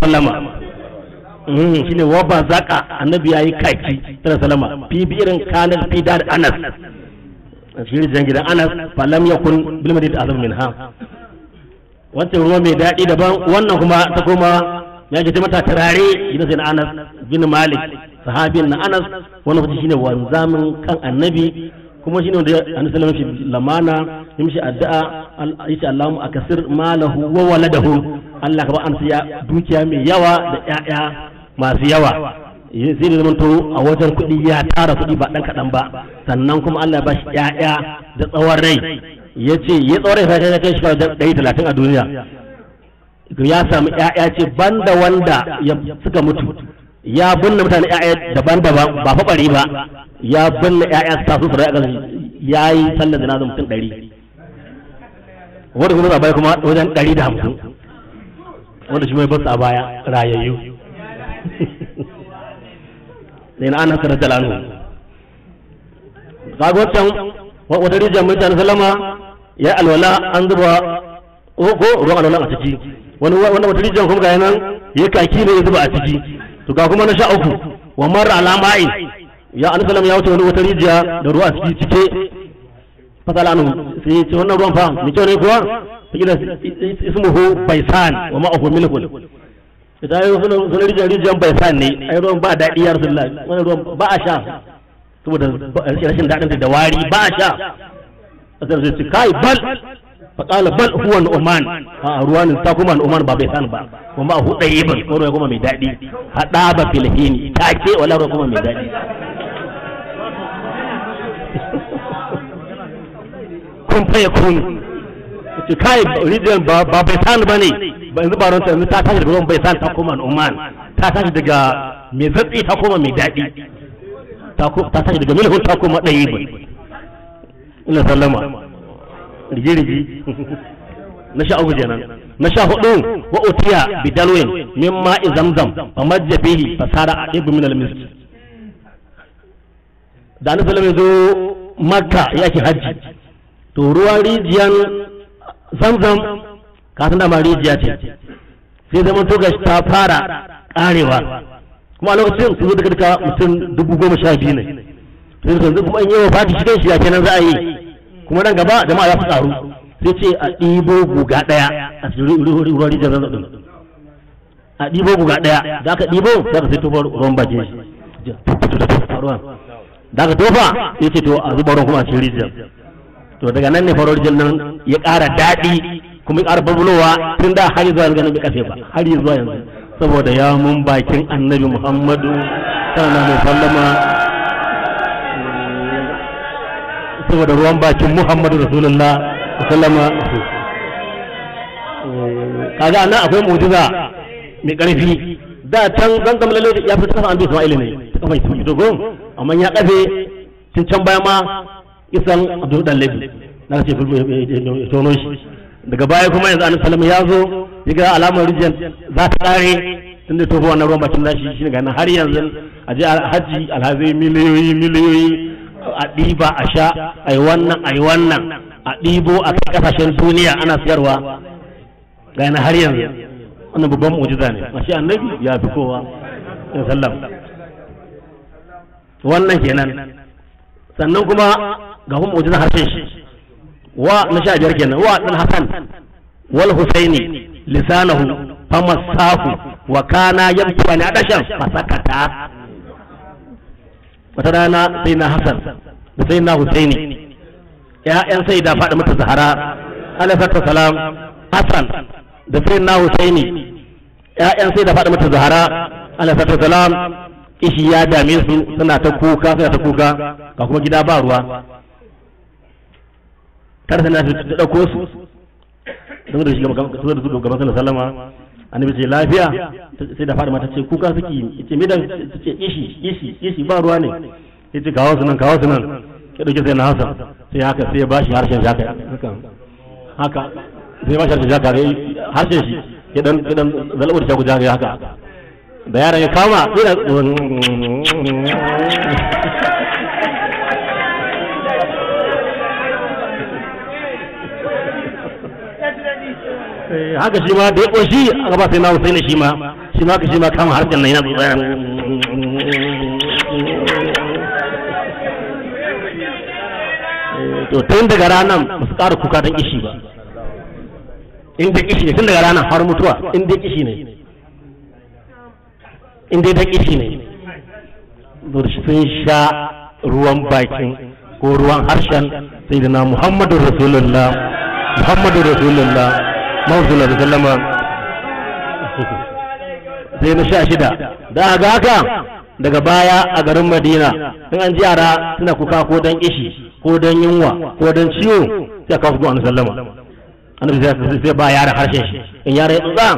sallama shine wa ba zaka annabi yayi kaki sallallahu fi birin kanal fi dar Anas shi rijiyar gidan Anas falam yakun bil madinati azam minha wancan ruwa mai daɗi daban wannan kuma ta koma ya ce mata turare gidan sai na Anas bin Malik sahabin na Anas wannan kuma shine wanzamin kan annabi kuma shine wanda annabi sallallahu alaihi wasallam lamana yimshi addu'a yace Allahumma akasir malahu wa waladahu Allah ka ba an siya dukiya mai yawa da ƴaƴa masu yawa sai da zamanto a wajen kuɗi ya tara kuɗi ba ɗan kaɗan ba sannan kuma Allah ya ba shi ƴaƴa da tsawon rai ya ce ya tsawon rai sai ya kai shekara 130 a duniya ya samu ƴaƴa ce banda wanda suka mutu ya binne mutane ƴaƴa daban-daban ba fa bari ba ya binne ƴaƴa su taso su rai a ya yi sallar da nazar mutum 100 wanda kuma a baya kuma wajen 150 wanda shi mai basu a baya rayayyu sai na Anas radiyallahu anhu kaga wancan wata rijiyar mutane sallama ya alwala an zuba ko ruwan alwala a ciki wanda wata rijiyar kuma ga yanan ya kaki ne ya zuba a ciki to ga kuma na 13 wa marra ala ma'in ya Anas sallama ya wuce wani wata rijiya da ruwa a ciki cike fasala anhu sai ce wannan ruwan fa mai kyau ne kuwa kila ismuhu baisan wa ma'ahu milkun idan ayi sunan rijiyar baisan ne ai ruwan ba daɗi ya Rasulullah wannan ruwan ba a sha saboda rashin daɗin da wari ba a sha sai sai kai bal fa qala bal huwa al-uman a ruwan ta kuma al-uman ba baisan ba kuma hu dayiban ko ruwa kuma mai daɗi hada ba filhini take wala ruwa kuma mai daɗi kun fa yakun kai rijiyar ba bai san ba ne ba yanzu ba ranta yanzu ta tashi daga ruwan bai san ta koma Oman ta tashi daga mai zatsi ta koma mai daɗi ta tashi daga milhun ta koma ɗayi ba ina sallama rige-rige na 13 kenan na 14 wa utiya bidalwin min ma'i zamzam fa majja bihi fasara adibu min al-misk da annabi sallallahu alaihi wasallam zo Makka yake hajji to ruwan rijiyan zamzam kasan da ma rijiya ce sai zama to gashi ta fara karewa kuma a lokacin su zo daga duka mutum 12,000 ne to yanzu kuma in yi wa fati shi shi ya kenan za a yi kuma nan gaba jama'a ya fi tsaro sai ce a ɗibo guga ɗaya a cikin ruwan rijiyar zamzam ɗin a ɗibo guga ɗaya da aka ɗibo za ka sai tofa ruwan bakin shi da aka tofa sai ce to a zuba ruwan kuma a cikin rijiyar to daga nan ne farar nan ya ƙara daɗi kuma ya ƙara babulowa tun da har zuwa yanzu bai kafe ba har zuwa yanzu saboda ya mun bakin annabi Muhammadu sallallahu alaihi wasallama saboda ruwan bakin Muhammadu Rasulullah sallama kaga nan akwai mu'jiza mai ƙarfi da can gangam lalle ya fi kafa an bi Isma'il ne ta kafa Isma'il dogo amma ya kafe tun can baya ma isan Abdul Dalibi na ce tono shi daga baya kuma yanzu annabi sallallahu ya zo ya ga alamar rijiyar za ta kare tun da tofa wannan ruwan bakin nashi shi ga nan har yanzu a je haji alhazai miliyoyi a ɗiba a sha a yi wannan a ɗibo a kasashen duniya ana siyarwa ga nan har yanzu wannan babban mu'jiza ne mashi annabi ya fi kowa sallam wannan kenan sannan kuma ga kuma mu'jiza harshen shi wa na 15 kenan wa dan Hasan wal Husaini lisanahu famasahu wa kana yabtani adashan fasakata wata rana sai na Hasan da sai na Husaini ƴaƴan sai da faɗi mata Zahara alaihi salam Hasan da sai na Husaini ƴaƴan sai da faɗi mata Zahara alaihi salam ishi ya dame su suna ta kuka ga kuma gida ba ruwa kar sai na ta dauko su don da shi gaban sallallahu sallama annabi ce lafiya sai da fara mata ce kuka suke yace me da ce ishi ba ruwa ne yace kawo su nan ya dauke sai na Hasan sai haka sai ya bashi harshen jaka haka sai ya bashi harshen jaka harshen shi ya dan zalabu da jaka haka da yaran ya kama haka shi ma da ya ƙoshi a gaba sai na Husaini shi ma ka shi ma kama harshen nan yana tsaya to tun daga ranar ba su ƙara kuka don kishi ba in dai kishi ne tun daga ranar har mutuwa in dai kishi ne in dai dan kishi ne sun sha ruwan bakin ko ruwan harshen sai da na Muhammadu Rasulullah sallama sai na 16 da aga haka daga baya a garin Madina in an ji yara suna kuka ko dan kishi ko dan yunwa ko dan ciwo sai ka fugo an sallama annabi sai ba yara harshen shi in yara ya tsutsa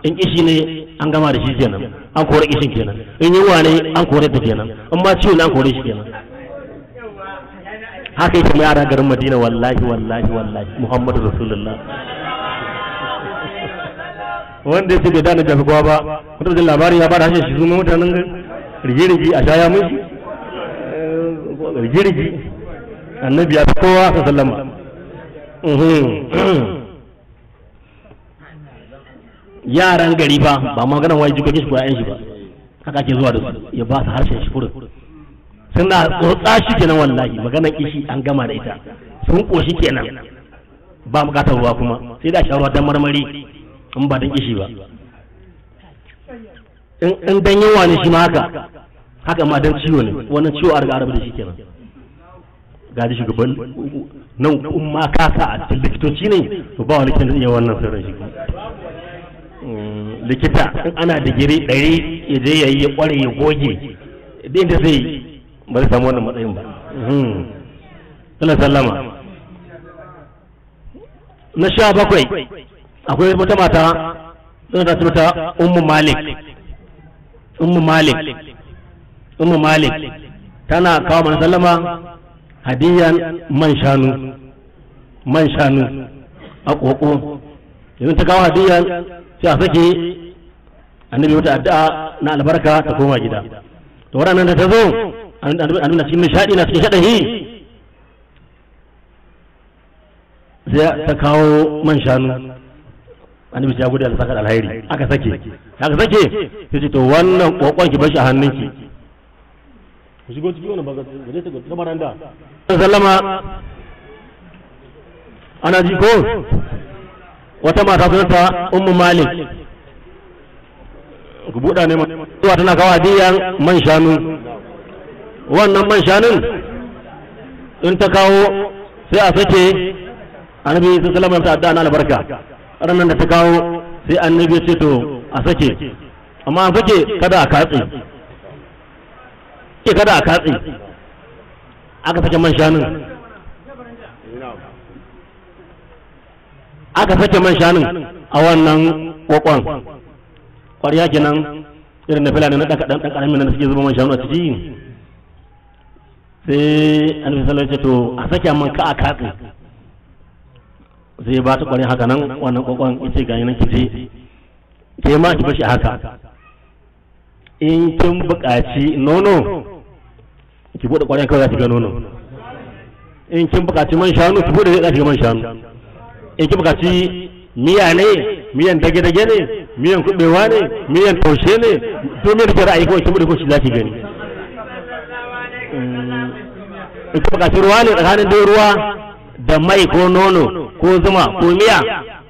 in kishi ne an gama da shi kenan an kore kishin kenan in yunwa ne an kore ta kenan in ma ciwo ne an kore shi kenan haka yake mai yara garin Madina wallahi Muhammadu Rasulullah wanda yake bai dana jafi kowa ba wanda da labari ya bada hashin shi zuma mutanen rigirigi a shaya mun shi rigirigi annabi ya fi kowa sa sallama yaran gari ba maganan wai jikokin shi ko yayan shi ba haka ake zuwa da su ya ba su harshen shi furin suna tsotsa shi kenan wallahi maganan kishi an gama da ita sun koshi kenan ba bukatar ruwa kuma sai da sha ruwa dan marmari in ba dan kishi ba in dan yawa ne shi ma haka ma dan ciwo ne wannan ciwo a riga arabu da shi kenan ga da shugaban nan umma kasa a cikin likitoci ne to ba wani likitan da iya wannan sirrin shi likita in ana digiri 100 ya je yayi ya kware ya goge inda zai ba zai samu wannan matsayin ba sallama na 17 akwai wata mata suna ta sunata ummu malik tana kawo mana sallama hadiyan man shanu a koko yanzu ta kawo hadiyan sai a sake annabi wata addu'a na albarka ta koma gida to wannan da ta zo annabi na cikin nishadi na cikin shadahi sai ta kawo man shanu annabi ya gode Allah saka alheri aka sake sai ce to wannan kokon ki bashi a hannunki ku shigo cikin wannan baga gaje ta kamar anda sallama ana ji ko wata mata sunanta ummu malik ku buɗa ne zuwa tana kawo hadiyan man shanu wannan man shanun in ta kawo sai a sake annabi sallallahu alaihi wasallam ta albarka ranar da ta kawo sai annabi ce to a sake amma a sake kada a katse aka sake man shanun a wannan kokon ƙwarya kenan irin na filani na ɗan ƙaramin da suke zuba man shanu a ciki sai annabi sallallahu alaihi wasallam ce to a sake man ka a katse zai ba ta ƙwarin haka nan wannan kokon ita ga yanan kice ke ma ki bashi haka in kin buƙaci nono ki bude ƙwarin kawai za ki ga nono in kin buƙaci man shanu ki bude za ki ga man shanu in kin buƙaci miya ne miyan dage-dage ne miyan kuɓewa ne miyan taushe ne to me da ra'ayi kawai ki bude ko shi za ki gani in kin buƙaci ruwa ne tsakanin dai ruwa da mai ko nono ko zuma ko miya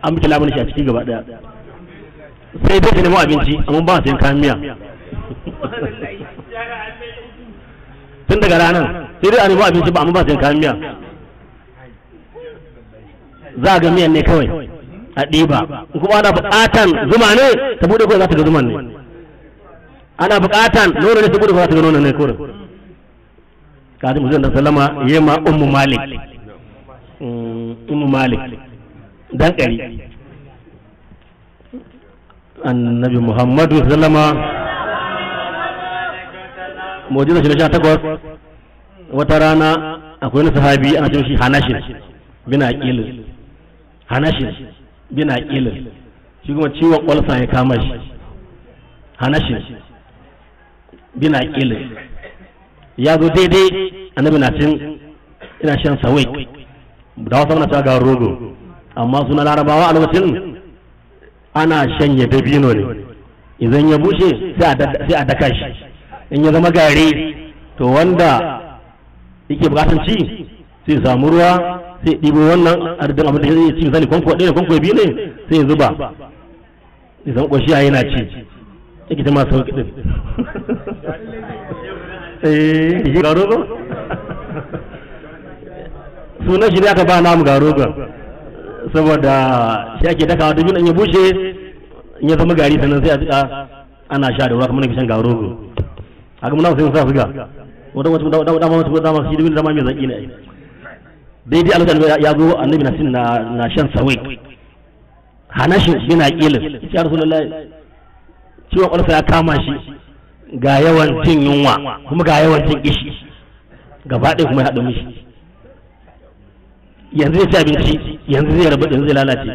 an miki labarin shi a cikin gaba daya sai dai ka nemo abinci amma ba su yin kayan miya tun daga ranar sai dai a nemo abinci ba amma ba su yin kayan miya za a ga miyan ne kawai a ɗiba in kuma ana buƙatan zuma ne ta buɗe kawai za ta ga zuman ne ana buƙatan nono ne ta buɗe kawai za ta ga nono ne kawai kaji mutum da sallama yema ummu malik dan ƙari annabi muhammadu sallama mujiza shi na 18 wata rana akwai wani sahabi ana cewa shi hanashin bin aqil shi kuma ciwon ƙwalsa ya kama shi hanashin bin aqil ya zo daidai annabi na cin ina shan sawai da wasu mana ta ga rogo amma suna larabawa a lokacin ana shanye dabino ne, idan ya bushe sai a daka shi, in ya zama gari to wanda yake bukatan ci sai samu ruwa sai ɗibo wannan adadin abin da zai ci, misali kwanko ɗaya kwanko biyu ne sai ya zuba, idan ƙwashi yana ci yake ta masu sauƙi ɗin garogo sunan shi ne aka ba namu garogo saboda shi ake dakawa dabino in ya bushe in ya zama gari sannan sai a jika ana sha da ruwa kamar na shan garogo haka muna sai sa suga wata dama shi dabino dama mai zaki ne daidai alƙalmi ya zo annabi na shan sawai hana shi yana ƙilin ya rasulullahi ciwon ƙwarsa ya kama shi ga yawan cin yunwa kuma ga yawan cin kishi gaba ɗaya kuma ya haɗu mishi, yanzu zai ci abinci yanzu zai rabu yanzu zai lalace,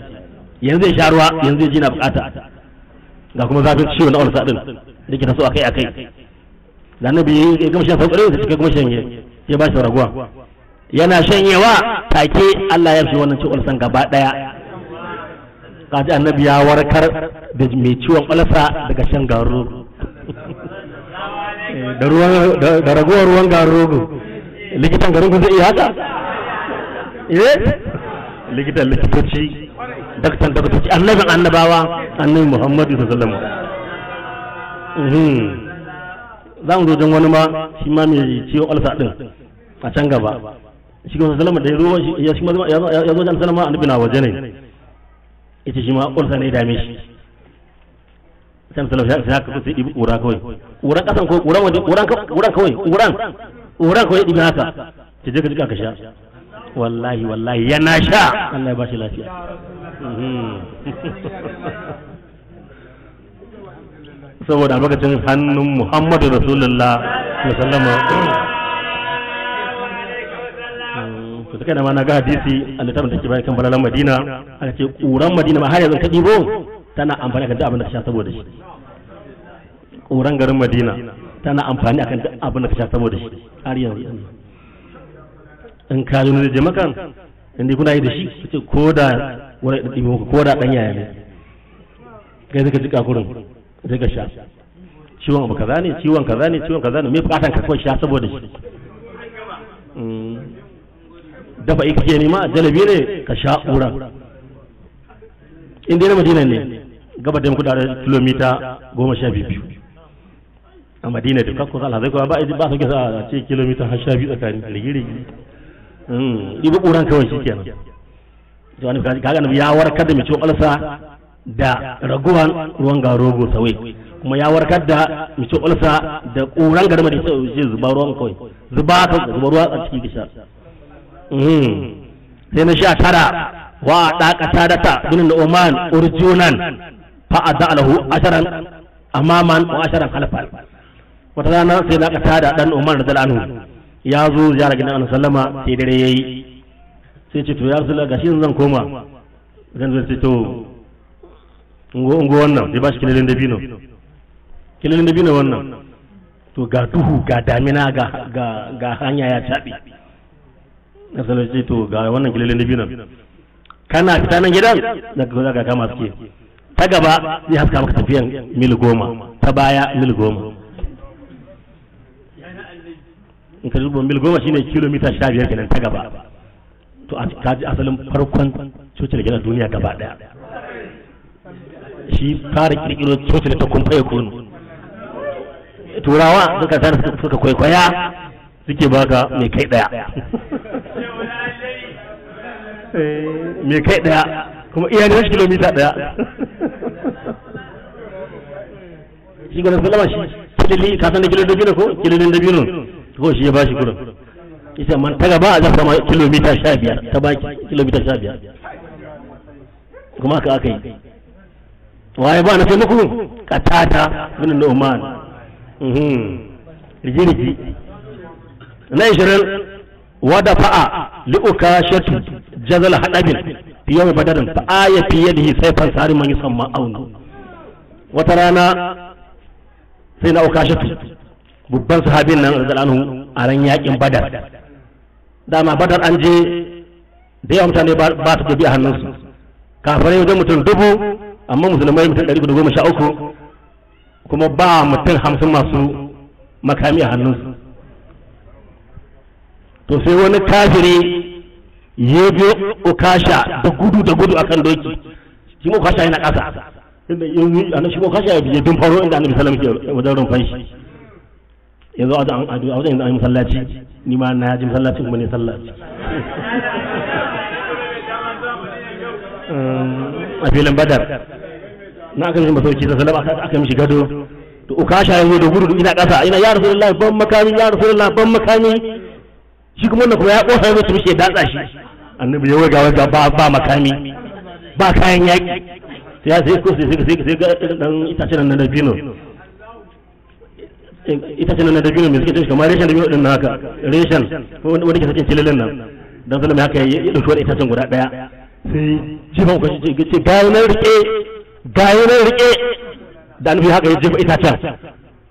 yanzu zai sha ruwa yanzu zai ji na bukata, ga kuma zafin ciwo na ƙwarsa ɗin da ke taso akai da annabi ya gama shan sauƙari da cika kuma shanye ya ba shi raguwa yana shanyewa take Allah ya fi wannan ciwon ƙwarsan gaba ɗaya, kaji annabi ya warkar da mai ciwon ƙwarsa daga shan garogo da ragowar ruwan garogo. Likitan garin ku zai iya haka? Likitan likitoci, daktan daktoci, annabin annabawa, annabi Muhammadu sallallahu alaihi wasallam. Za mu zo don wani ma shi ma mai ciwon ƙwarsa ɗin a can gaba. Shi kuma sallama da ya zo jan sallama annabi na waje ne. Ita shi ma ƙwarsa ne ya dame shi. Sai sallama sai haka sai ɗibi ƙura kawai. Ƙuran ƙasan ko ƙuran waje ƙuran kawai ƙuran kawai ɗibi haka. Ta je ka jika ka sha. Wallahi yana sha. Allah ya ba shi lafiya. Saboda albarkacin hannun Muhammadu Rasulullah sallama. To take da ma na ga hadisi a littafin da ke bayan kan balalan Madina aka ce ƙuran Madina ma har yanzu ta ɗibo tana amfani akan duk abin da ka sha saboda shi. Ƙuran garin Madina tana amfani akan duk abin da ka sha saboda shi har yanzu. In ka zo ne je makan inda kuna yi da shi kace ko da wani da ɗibo ko da ɗan yaya ne kai zaka jika kurin zai ka sha ciwon abu kaza ne ciwon kaza ne me fatan ka kawai sha saboda shi. Dafa ike ne ma jalabi ne ka sha ƙura inda na Madina ne gaba da kudu da kilomita 12 a Madina da kakko Allah zai kuma ba su kisa a ce kilomita 12 tsakanin rigirigi ibi ƙuran kawai shi kenan wani kaga ya warkar da mai ciwon ƙwalsa da raguwan ruwan garogo sawai kuma ya warkar da mai ciwon ƙwalsa da ƙuran garma da shi zuba ruwan kawai zuba ruwa a cikin kisha. Sai na 19 wa ɗaƙata data bin Oman urjunan fa'adda alahu 10 amaman wa 10 khalfan. Wata rana sai na ƙata da ɗan Oman da anhu ya zo ziyara gidan Annabi sallama sai dare yayi sai ce to ya Rasulullah gashi zan koma zan ce to ungo wannan sai ba shi kililin dabino wannan to ga duhu ga damina ga hanya ya taɓe na sanar ce to ga wannan kililin dabino kana fita nan gidan da ga kama suke ta gaba zai haska maka tafiyan mil 10 ta baya mil 10 in ka zuba mil 10 shine kilomita 15 kenan ta gaba to a kaji asalin farkon cocin gidan duniya gaba daya shi fara kirkiro cocin ta kumfaye kunu turawa suka kwaikwaya suke baka mai kai daya mai kai daya kuma iya ne kilomita daya shi ganin salama shi kilili ka san da kililin dabino ko kililin dabino ko shi ya bashi kurin ita man ta gaba a zafa ma kilomita 15 ta baki kilomita 15 kuma aka yi waye ba na sai muku katata min Nu'man riji na 20 wada fa'a li'ukashatu jazal hadabin fi yawm badrin fa aya fi yadihi sayfan sari man yusamma aunu. Wata rana sai na ukashatu babban sahabin nan radiyallahu anhu a ran yakin Badar, dama Badar an je da yawa mutane ba su gobe a hannunsu kafirai wajen mutum 1000 amma musulmai mutum 113 kuma ba mutum 50 masu makami a hannunsu. To sai wani kafiri ya biyo ukasha da gudu akan doki, shi mu kasha yana ƙasa inda yanzu shi mu kasha ya bin faro inda annabi sallallahu alaihi wasallam ke wajen rumfan shi. Yanzu a wajen yanzu an yi masallaci, ni ma na ji masallacin kuma ne sallaci a filin Badar na aka mishi masauki da salama aka mishi gado. To ukasha ya zo da gudu ina ƙasa ina ya rasulullahi ban makami, ya rasulullahi ban makami, shi kuma wannan kuma ya kofa mutum shi ya datsa shi. Annabi ya waga ba makami ba kayan yaƙi sai ga dan itacen nan da dabino mai suke cin kamar reshen dabino din haka, reshen wanda ke sakin cilalin nan dan sallama haka ya dauki wani itacen guda daya sai jifan kwashi ce gayi nan rike da annabi haka ya jefa itacen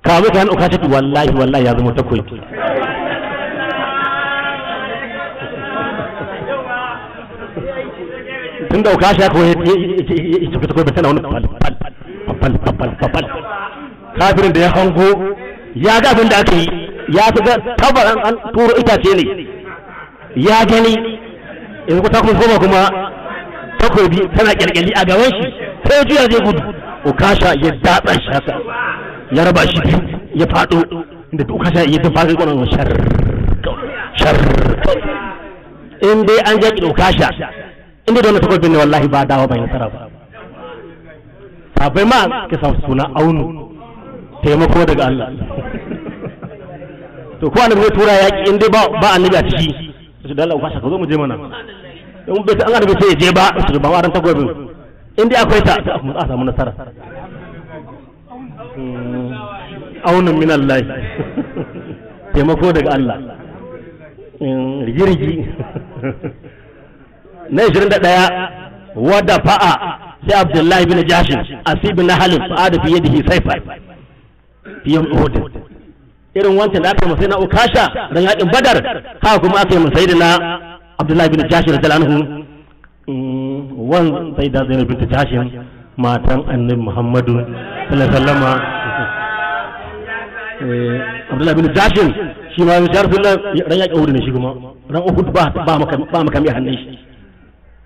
kamu ka hannu ka ce wallahi ya zama takwai. Tun da uka shi kawai ya tafi takwai tana wani fafal kafirin da ya hango ya ga abin da aka yi, ya fi ga tabar an turo itace ne ya gani yanzu ku takwas goma kuma takobi tana kyalkyali a gaban shi sai juya zai gudu. Ukasha ya datsa shi haka ya raba shi biyu ya faɗo inda ukasha ya dafa kai kwanan shar in dai an jaƙi da ukasha inda da wani takobin ne wallahi ba dawa bai nasara ba. Sabai ma ka samu suna aunu, taimako daga Allah. To ko annabi tura yaki in dai ba annabi a ciki su da Allah ukasha ka zo mu je mana, in bai an annabi sai ya je ba su ba waran takobin in dai akwai ta a samu nasara. Aunun min Allah, taimako daga Allah. Rigirigi na 21 wadda fa'a sai Abdullahi bin Jashin asibi na halin fa'ada fiye da hisaifa fiye Uhud. Irin wancan da aka yi masai na ukasha don yaƙin Badar, haka kuma aka yi masai da na Abdullahi bin Jashin da talanhu wan sai da Zainab bin Jashin matan annabi Muhammadu sallallahu alaihi wasallam. Abdullahi bin Jashin shi ma ya Rasulullah ran yaƙin Uhud ne, shi kuma ran Uhud ba makami hannun shi.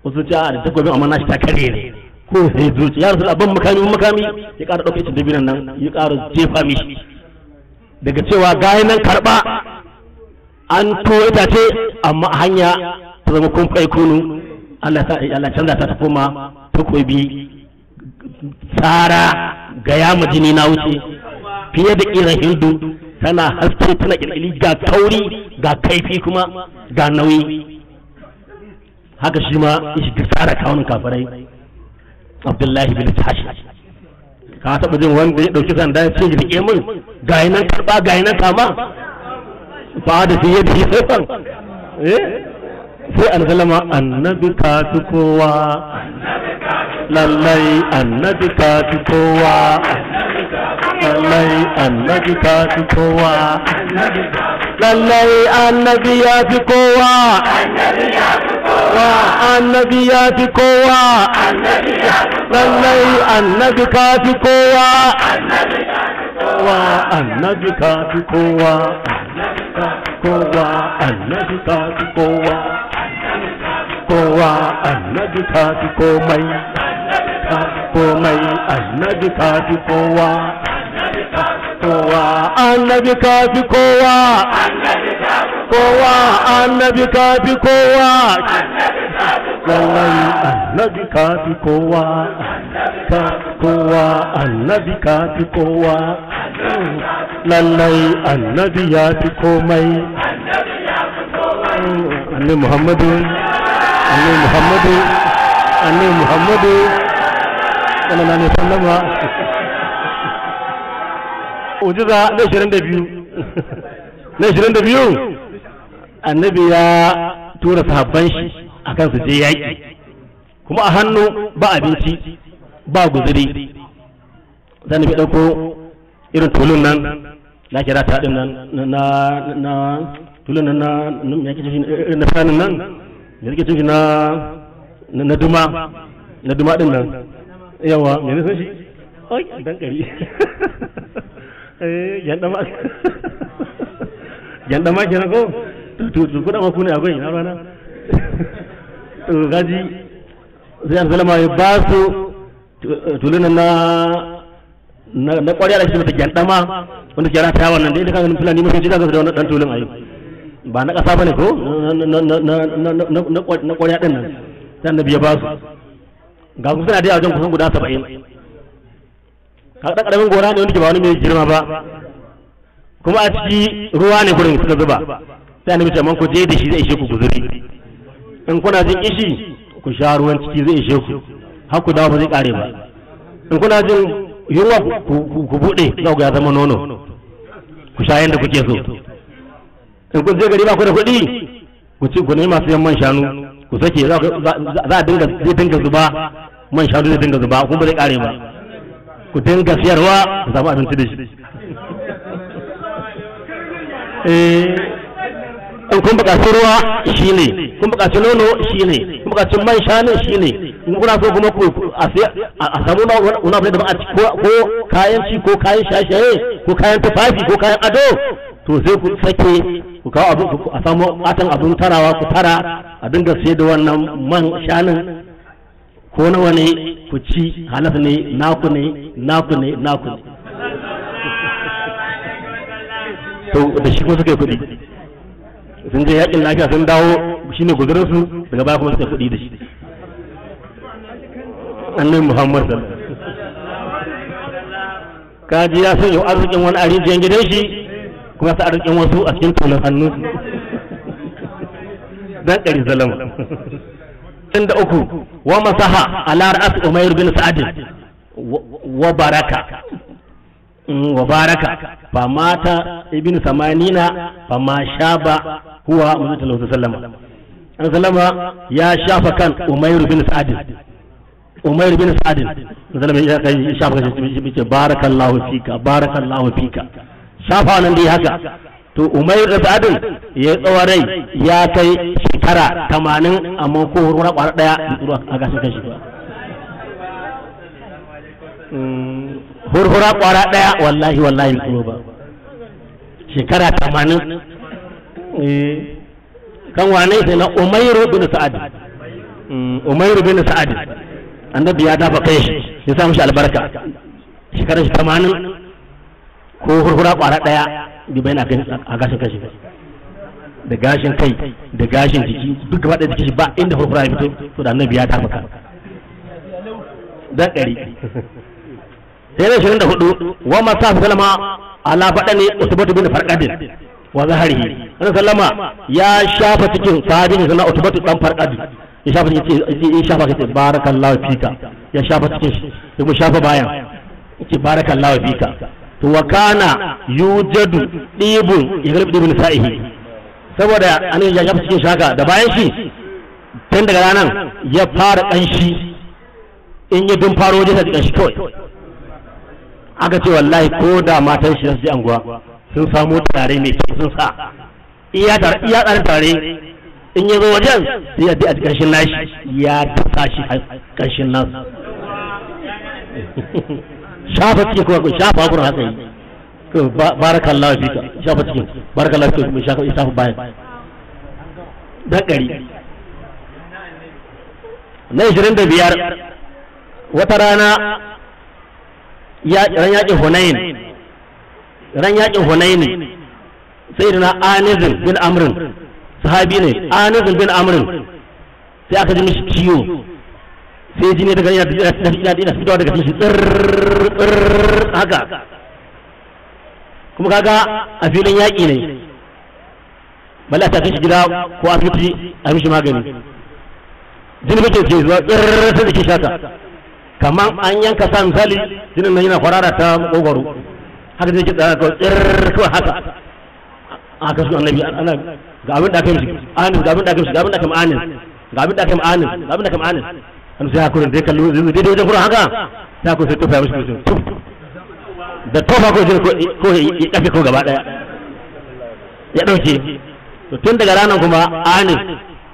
Wasu ce a da takobin amma nashi ta kare ne ko sai zuci ya rasu abin makami ya ƙara ɗauke shi dabinan nan ya ƙara jefa mishi daga cewa gayi nan karɓa an to itace amma a hanya ta zama kun fai kunu Allah canza ta koma takobi tsara ga yama jini na wuce fiye da ƙiran Hindu, tana haske tana ƙirƙiri ga kauri ga kaifi kuma ga nauyi. Haka shi ma ya shiga tsara kawunan kafirai Abdullahi bin Tashi. Ka taɓa jin wanda ya ɗauki sanda ya ce rike min gayi nan karɓa gayi nan kama ba da fiye da hisafan sai an zalama annabi ka fi kowa lallai annabi ka fi kowa lallai annabi ka fi kowa lallai annabi ya fi kowa annabi ya fi kowa lallai annabi ka fi kowa annabi ka fi kowa annabi ka fi kowa annabi ka fi komai annabi ka fi kowa annabi ka fi kowa annabi ka fi kowa lallai annabi ka fi kowa annabi ka fi kowa lallai annabi ya fi komai annabi Muhammadu sallallahu alaihi wasallam. Ujiza na 22 annabi ya tura sahabban shi akan su je yaƙi kuma a hannu ba abinci ba guzuri. Zan bi ɗauko irin tulun nan na kira ta ɗin nan na tulun nan na yake cikin na sanin nan da yake cikin na duma na duma din nan yawa me ne san shi oi dan kari yandama kenan ko to kuda ma ku ne akwai na rana to gaji sai an zalama ya ba su tulunan na ƙwarya da shi mata gyandama wanda ke rata wannan da ita kan fulani mutum da da wannan dan tulun ayi ba na ƙasa bane ko na ƙwarya din nan sai annabi ya ba su ga ku suna da wajen kusan guda 70 ka da karamin gora ne wanda ke ba wani mai girma ba kuma a ciki ruwa ne gurin suka zuba sai annabi ce man ku je da shi zai ishe ku guzuri in kuna jin ishi ku sha ruwan ciki zai ishe ku har ku dawo ba zai kare ba in kuna jin yunwa ku bude za ku ya zama nono ku sha yanda kuke so in kun je gari ba ku da kuɗi ku ci ku nema sayan man shanu ku sake za a dinga zuba man shanu zai dinga zuba kuma ba zai kare ba ku dinga siyarwa ku samu abinci da shi in kun buƙaci ruwa shi ne kun buƙaci nono shi ne kun buƙaci man shanu shi ne in kuna so kuma ku a samu wani abu da ba a ci ko kayan ci ko kayan shashaye ko kayan tufafi ko kayan ado to sai ku sake ku kawo abu a samu atan abun tarawa ku tara a dinga sayar da wannan man shanun ko nawa ne ku ci halas ne naku ne naku ne naku ne to da shi ko suka yi kuɗi sun je yakin lafiya sun dawo shi ne guzurinsu daga baya kuma suka kuɗi da shi annabi Muhammad sallallahu alaihi wasallam kaji ya san yau arzikin wani a rijiyar gidan shi kuma sa arzikin wasu a cikin tunan hannu dan ƙari zalama inda uku wa masaha ala ra'as Umayr bin Sa'd wa baraka fa mata ibn samanina fa ma shaba huwa sallallahu alaihi wasallam ya shafa kan Umayr bin Sa'd sallama ya kai shafa kan shi barakallahu fika shafa nan dai haka to Umayr bin Sa'd ya tsawarai ya kai shekara 80 amma ko ruwa kwara daya a gashin kashi ba hurhura kwara daya wallahi kuma ba shekara 80 kan wane sai na Umayr bin Sa'd annabi ya dafa kai shi ya sa mishi albarka shekara 80 ko hurhura kwara daya bi baina kai a gashin kashi da gashin kai da gashin jiki duk gaba da jiki ba inda hurhura ya fito to da annabi ya dafa kai da ƙari sai da 24 wa masa sallama ala badani utbatu bin farqadin wa zaharihi annabi sallama ya shafa cikin sahabin sunna utbatu dan farqadi ya shafa yace barakallahu fika ya shafa cikin shi sai mu shafa bayan yace barakallahu fika to wa kana yujadu dibun yaglib dibun sa'ihi saboda annabi ya shafa cikin shaka da bayan shi tun daga ranan ya fara kanshi in yi dun faro wajen da kanshi kawai aka ce wallahi ko da matan shi su anguwa sun samu tare mai kyau sun sa iya tsarin tare in ya zo wajen sai ya bi a ƙarshen nashi ya tuka shi a ƙarshen nasu shafa cikin kuma shafa gurin haka yi barakallahu fika shafa cikin barakallahu fika kuma shafa bayan dan ƙari na 25 wata rana ran yaƙin Hunayn sai da na Anizin bin Amrin sahabi ne Anizin bin Amrin sai aka ji mishi ciwo sai jini daga yana fitowa daga cikin tsirrrr haka kuma kaga a filin yaƙi ne bala ta kai shi gida ko asibiti a mishi magani jini muke ke zuwa tsirrrr sai da ke shaka kamar an yanka sa misali jinin nan yana kwarara ta makogwaro haka zai ki tsara kawai tsirrrr kawai haka aka su annabi ana ga abin da aka mishi anis ga abin da aka mishi ga abin da aka anis ga abin da aka anis ga abin da aka anis an sai hakurin dai kallo zai daidai wajen kuran haka sai ko sai tofa mishi mutum da tofa ko sai ko ya kafe ko gaba daya ya dauke to tun daga ranar kuma anis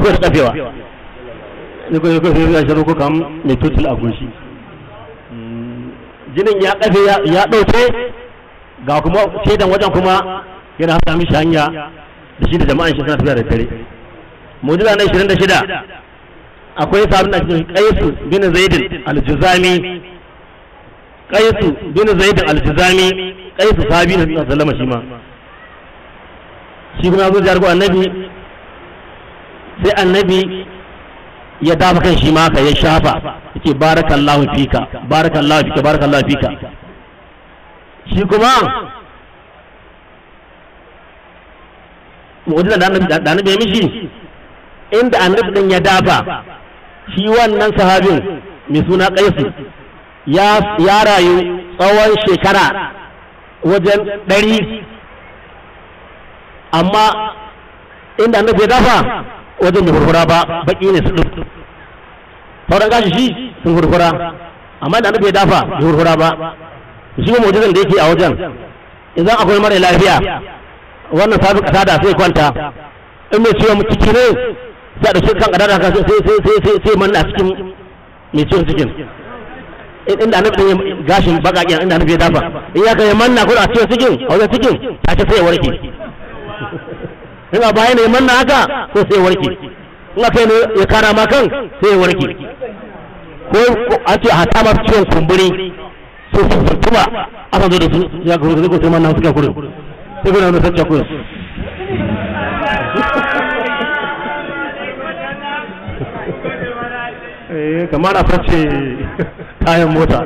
akwai ta kafewa ne ko sai ya sharo ko kam mai tutul a goshi jinin ya kafe ya dauke ga kuma shaidan wajen kuma yana hasa mishi hanya da shi da jama'an shi suna tafiya da dare mu'jiza na 26 akwai sabon da cikin Qais bin Zaid al-Juzami Qais bin Zaid al-Juzami Qais sahabi ne sallallahu alaihi wasallam shi kuma zo jargo annabi sai annabi ya dafa kan shi ma ka ya shafa yake barakallahu fika barakallahu fika barakallahu fika shi kuma mu'jiza da annabi ya mishi inda annabi din ya dafa shi wannan sahabin mai suna Qais ya rayu tsawon shekara wajen 100 amma inda annabi ya dafa wajen da hurhura ba baki ne su duk sauran gashi shi sun hurhura amma da annabi ya dafa bai hurhura ba shi kuma mu'jizan da yake a wajen idan akwai mara lafiya wannan sabi kasa da sai kwanta in mai ciwon ciki ne sai da shi kan kadar haka sai manna cikin mai ciwon cikin inda annabi ya gashin bakaken inda annabi ya dafa in ya kai manna ko a ciwon cikin a wajen cikin ta ce sai ya warke in a baya ne manna haka ko sai ya warke in aka ne ya kara ma kan sai ya warke ko a ce hata ma ciwon kumburi so su kuma aka zo da su ya guru ko sai manna suka kuru sai kuna da sacca kuru kamar a sace kayan mota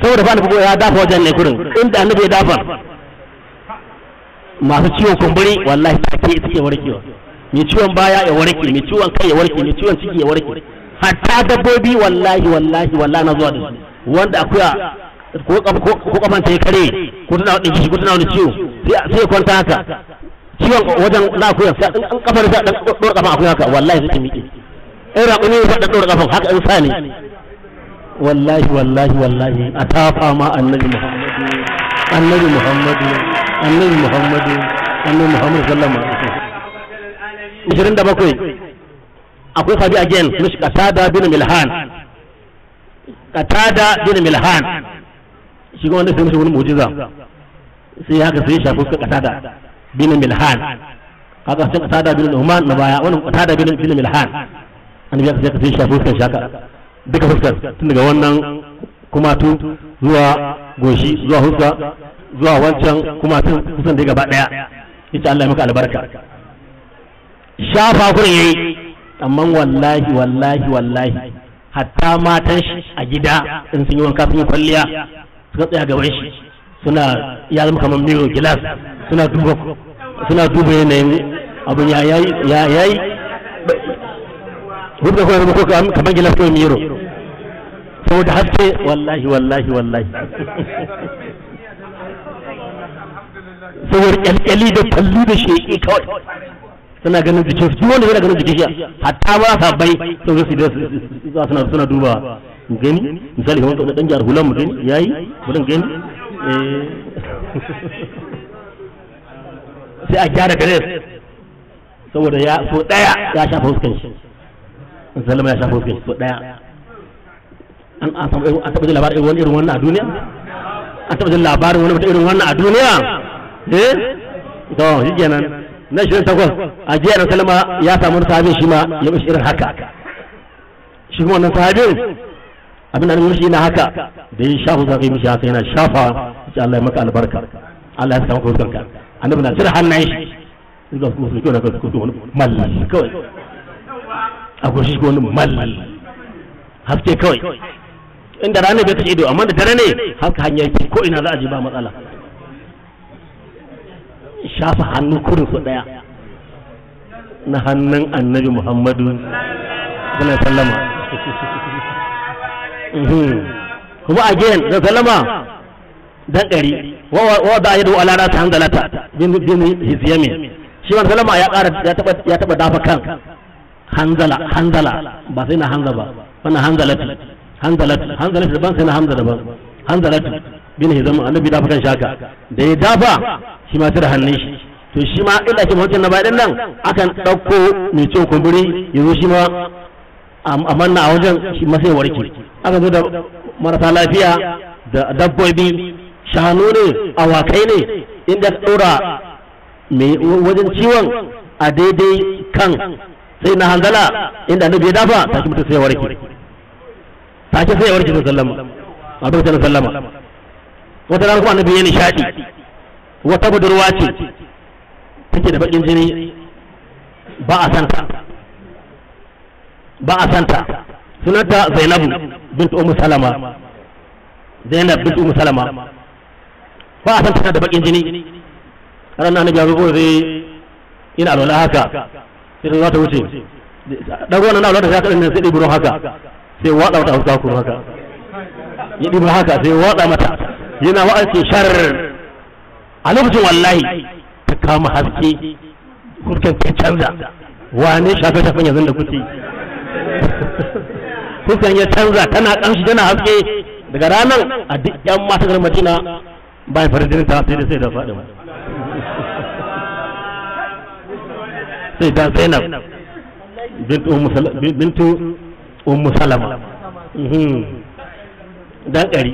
saboda fa annabi ya dafa wajen ne kurin inda annabi ya dafa masu ciwon kumburi wallahi take ita ke warkewa mai ciwon baya ya warke mai ciwon kai ya warke mai ciwon ciki ya warke hatta dabbobi wallahi na zuwa da su wanda akuya ko kafan ta ya kare ko tana da kishi ko tana da ciwo sai kwanta haka ciwon wajen na akuya sai an kafar sa dan dora kafan akuya haka wallahi sai miƙe in raƙumi sai dan dora kafan haka in sa ne wallahi a tafa ma annabi Muhammadu sallallahu alaihi wasallam 27 akwai sabi again mishi Qatada bin Milhan shi kuma wanda sai mishi wani mu'jiza sai haka sai ya shafi su Qatada bin Milhan kaga sai Qatada bin Nu'man na baya wannan Qatada bin Milhan annabi ya sai ya shafi su shaka duka fuskar tun daga wannan kumatu zuwa goshi zuwa huska zuwa wancan kumatun kusan da gaba daya yace Allah ya maka albarka shafa kurin yayi amma wallahi hatta matan shi a gida in sun yi wanka sun yi kwalliya suka tsaya gaban shi suna ya zama kamar mirror glass suna duba yanayin abin ya yayi hudda kuma zama ko kamar gilas ko mirror saboda haske wallahi saboda kyalkyali da kallu da sheki kawai suna ganin jikin su wanda yana ganin jikin shi hatta ba sa bai sun su da suna duba gani misali kamar dan jar hulan mu gani yayi mutum gani sai a gyara gare saboda ya so daya ya shafa fuskan shi sallama ya shafa fuskan shi so daya an taɓa jin labarin wani irin wannan a duniya an taɓa jin labarin wani irin wannan a duniya to shi kenan na 28 a jiya na salama ya samu sabin shi ma ya mishi irin haka shi kuma wannan sahabin abin da mishi yana haka da ya shafa zaka yi mishi haka yana shafa insha Allah ya maka albarka Allah ya samu ka annabi na cire hannayen shi ga su kyau na kasu wani malli kawai a goshi shi wani malli haske kawai inda rana bai kashe ido amma da dare ne haka hanya yake ko ina za a je ba matsala shafa hannu kurin su daya na hannun annabi Muhammadu sallallahu alaihi wasallam kuma again da sallama dan ɗari wa da yadu ala ras hanzalata bin hizyami shi man sallama ya taba dafa kan hanzala ba sai na hanza ba wannan hanzalati daban sai na hanza daban hanzalati bin hizam annabi dafa kan shaka da ya dafa shi ma sai da hannun shi to shi ma illa ke mutum na bayan nan akan dauko mai cin kumburi yazo shi ma amanna a wajen shi ma sai warke aka zo da marasa lafiya da dabbobi shanu ne awakai ne inda ka ɗora mai wajen ciwon a daidai kan sai na hanzala inda annabi ya dafa take mutum sai warke take sai warke da sallama a lokacin da sallama wata ran kuma annabi ya nishadi wata budurwa ce take da bakin jini ba a santa sunanta Zainabu bint Ummu Salama Zainab bint Ummu Salama ba a santa da bakin jini ranar annabi ya zo sai ina alwala haka sai za ta wuce dago wannan alwala da ta sai dai buron haka sai wada wata hauka kuma haka ya dibo haka sai wada mata yana wa'azi shar a lokacin wallahi ta kama haske kurkan ta canza wane shafe yanzu da kuke kusan ya canza tana kanshi tana haske daga ranar a duk yan matan Madina bayan farin ta sai da faɗi sai da Zainab bintu Ummu Salama dan ɗari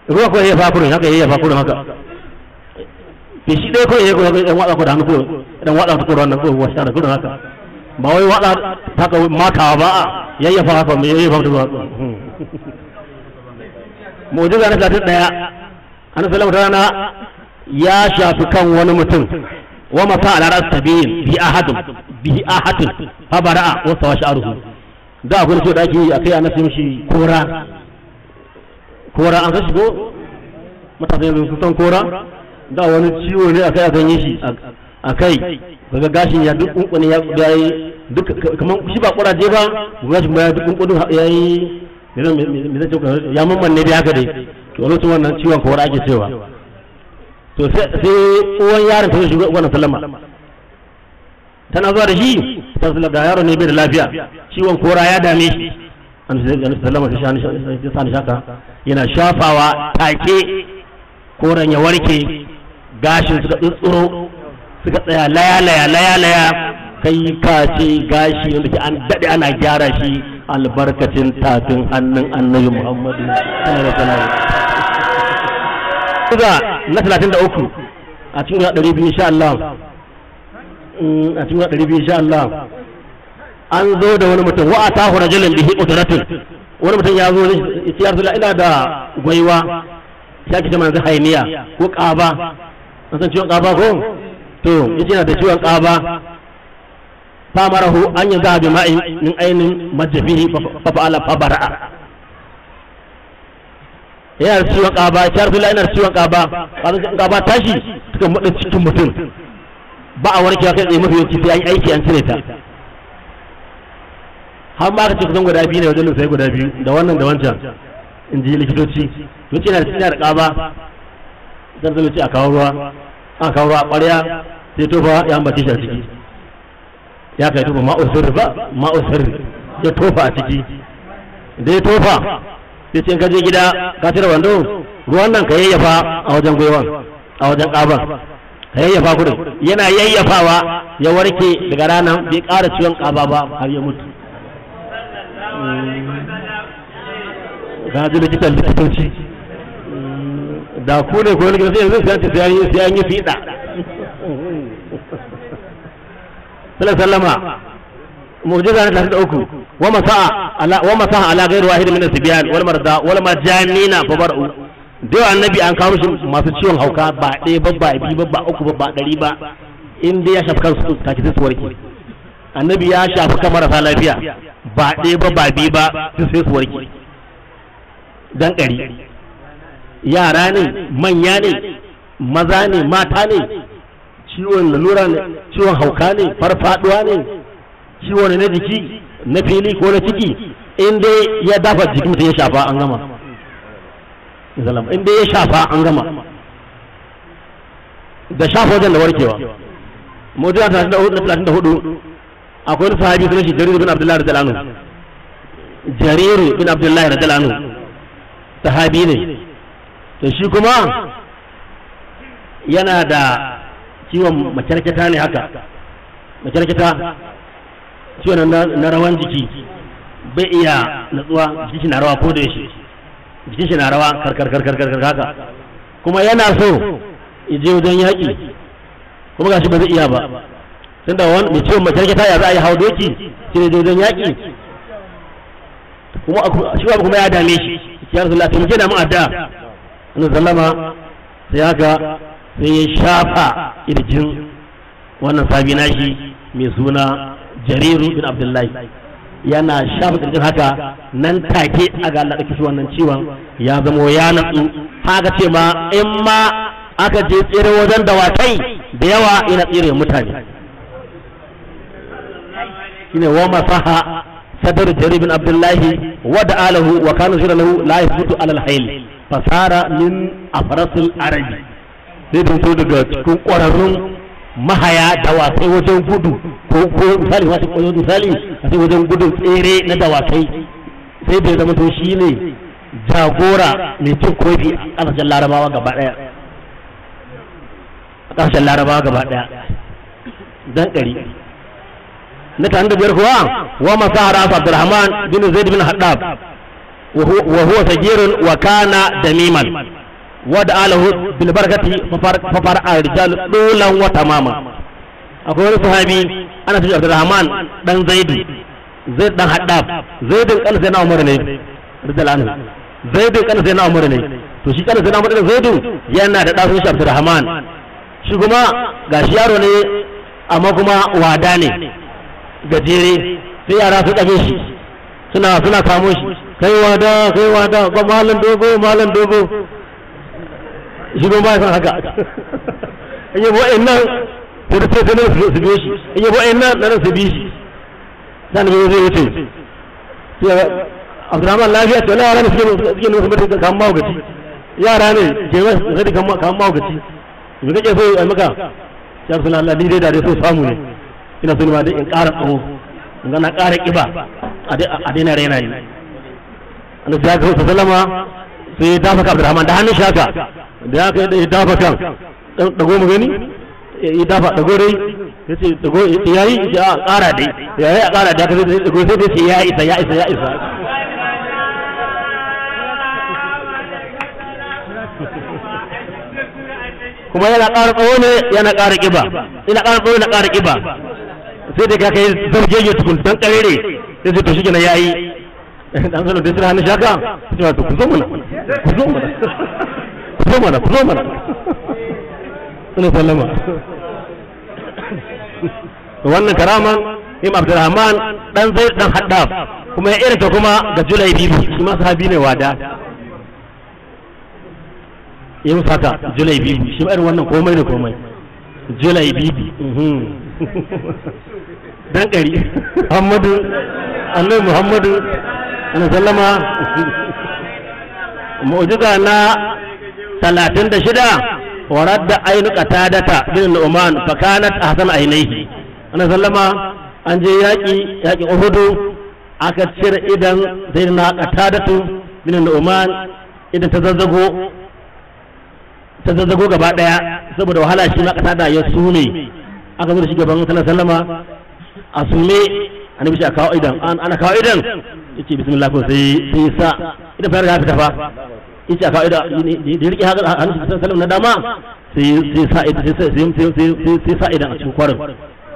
ruwa ko ya fafurin haka ya fafurin haka ke shi ɗaya kawai ya kuma ɗan watsa ko da hannu ko ɗan watsa ta koron nan ko wasu da gudun haka ba wai watsa haka makawa ba a yayyafa haka mai yayyafa da ruwa mu'jiza na 31 an sallama ta rana ya shafi kan wani mutum wa masa ala ras tabiyin bi ahadin fa bara'a wa sawa sha'ruhu da akwai so da ake yi akai ana sai mishi kora an san shigo mutane sun san kora da wani ciwo ne akai akan yi shi akai daga gashin ya duk kunkuni ya yi duk kaman shi ba kuraje ba gashin ba duk kunkuni yayi me zai ce ya mamman ne da haka dai to lokacin wannan ciwon kora ake cewa to sai uwan yaron ta shigo wannan sallama tana zuwa da shi ta sallama da yaro ne bai da lafiya ciwon kora ya dame shi an sallama ta shani shaka yana shafawa take koran ya warke gashin suka tsutsuro suka tsaya laya kai ka ce gashi wanda ke an daɗe ana gyara shi albarkacin tafin hannun annabi Muhammadu sallallahu alaihi na 33 a cikin 200 insha Allah insha Allah an zo da wani mutum wa atahu rajulun bihi udratun wani mutum ya zo ya ce ina da gwaiwa ya ki jama'a hainiya ko ƙaba an san ciwon ƙaba ko to yace yana da ciwon ƙaba fa marahu an yi zabi ma'in min ainin majafihi fa fa'ala fa bara'a yana da ciwon ƙaba ya rasu ina da ciwon ƙaba ƙaba tashi suka muɗa cikin mutum ba a warkewa kai tsaye mafi yawanci sai an yi aiki an cire ta har ma ka ce kusan guda biyu ne wajen sai guda biyu da wannan da wancan in ji likitoci to ce na da ƙaba zan zama ce a kawo ruwa a ƙwarya sai tofa ya ambace shi a ciki ya kai tofa ma'u sirri ya tofa a ciki da ya tofa sai ce ka je gida ka cire wando ruwan nan ka yayyafa a wajen gwiwan a wajen ƙaban ka yayyafa kudin yana yayyafawa ya warke daga ranar bai ƙara ciwon ƙaba ba har ya mutu ga ji likitan likitoci da ku ne ko likitoci yanzu sai an yi fiɗa sallallahu alaihi wasallama mu'jiza na 33 wa masaha ala ghayri wahid min as-sibyan wal marda wal majanina fa bar'u da annabi an kawo shi masu ciwon hauka ba ɗaya ba ba biyu ba ba uku ba ba ɗari ba in dai ya shafi kansu take sai su warke annabi ya shafi kan marasa lafiya ba ɗaya ba ba biyu ba sai su warke dan ƙari yara ne manya ne maza ne mata ne ciwon lalura ne ciwon hauka ne farfaduwa ne ciwon ne na jiki na fili ko na ciki in dai ya dafa jiki mutum ya shafa an gama in dai ya shafa an gama da shafa wajen da warkewa mutum 34 akwai wani sahabi sunan shi Jarir bin Abdullahi radiyallahu anhu Jarir bin Abdullahi radiyallahu anhu sahabi ne to shi kuma yana da ciwon makyarkyata ne haka makyarkyata ciwon na rawan jiki bai iya natsuwa jikin shi na rawa ko da yaushe jikin shi na rawa karkar haka kuma yana so je wajen yaƙi kuma gashi ba zai iya ba tunda wani mai ciwon makyarkyata ya za a yi hau doki shi ne wajen yaƙi kuma shi kuma ya dame shi ya rasu lafiya muke da mu adda annabi sallama sai haka sai ya shafa irjin wannan sabi nashi mai suna Jariru bin Abdullahi yana shafa irjin haka nan take a ga Allah dake shi wannan ciwon ya zamo ya natsu haka ce ma in ma aka je tsere wajen dawakai da yawa ina tsere mutane shine wa masaha sadar Jarir bin Abdullahi wada alahu wa kana shira lahu la yasbutu ala al-hayl fasara min afrasil arabi sai don to daga cikin ƙwararrun mahaya dawakai wajen gudu ko misali wasu ƙwararrun misali a sai wajen gudun tsere na dawakai sai bai zama to shi ne jagora mai cin kofi a ƙasashen larabawa gaba ɗaya a ƙasashen larabawa gaba ɗaya dan ɗari na ta da biyar kuwa wa masahara Abdurrahman bin Zaid bin Haddab wa huwa sagirun wa kana damiman wad'alahu bil barakati fa far'a rijal dulan wa tamama akwai wani sahabi ana cewa Abdurrahman dan Zaid dan Haddab Zaid kan sai na Umar ne radiyallahu anhu Zaid kan sai na Umar ne to shi kan sai na Umar Zaid yana da dasun shi Abdurrahman shi kuma gashi yaro ne amma kuma wada ne gajere sai yara su ɗage shi suna kamo shi kai wada ba malam dogo shi don ba san haka in yi bo'in nan sai nan su biyo shi in yi bo'in nan nan su bi shi san bai zai wuce sai Abdurrahman lafiya to na yara ne suke nufin mutum kan mahaukaci yara ne ke zai kan mahaukaci me kake so a maka ya fi Allah ni dai da so samu ne ina so ma dai in ƙara tsawo in ga na ƙara ƙiba a daina raina yi annabi ya ga sallama sai ya dafa Abdurrahman da hannun shaka da ya kai ya dafa kan dago mu gani ya dafa dago dai yace dago yayi ya ƙara dai yayi a ƙara da kai dago sai dai ya isa kuma yana ƙara tsawo ne yana ƙara ƙiba ina ƙara tsawo na ƙara ƙiba sai da kai zargege tukun dan karere sai to shi kenan yayi dan sanar da sai hannun shaka sai to ku zo mana sunan sallama wannan karaman Imam Abdurrahman dan Zaid dan Haddab kuma ya irin ta kuma ga Julaybi shi ma sahabi ne wada ya musaka Julaybi shi ma irin wannan komai ne komai Julaybi dan ƙari annabi Muhammadu sallama mu'jiza na 36 wa radda aynu qatadata bin Nu'man fa kanat ahsan aynayhi sallama an je yaki Uhud aka cire idan zaina qatadatu bin Nu'man idan ta zazzago gaba daya saboda wahala shi ma qatada ya sume aka zo da shi gaban sallama a sume annabi shi kawo idan ana kawo idan yace bismillah ko sai sa idan fara ya fita fa yace kawo idan da rike haka annabi sallallahu na dama sai sa idan sai sa idan a cikin kwarin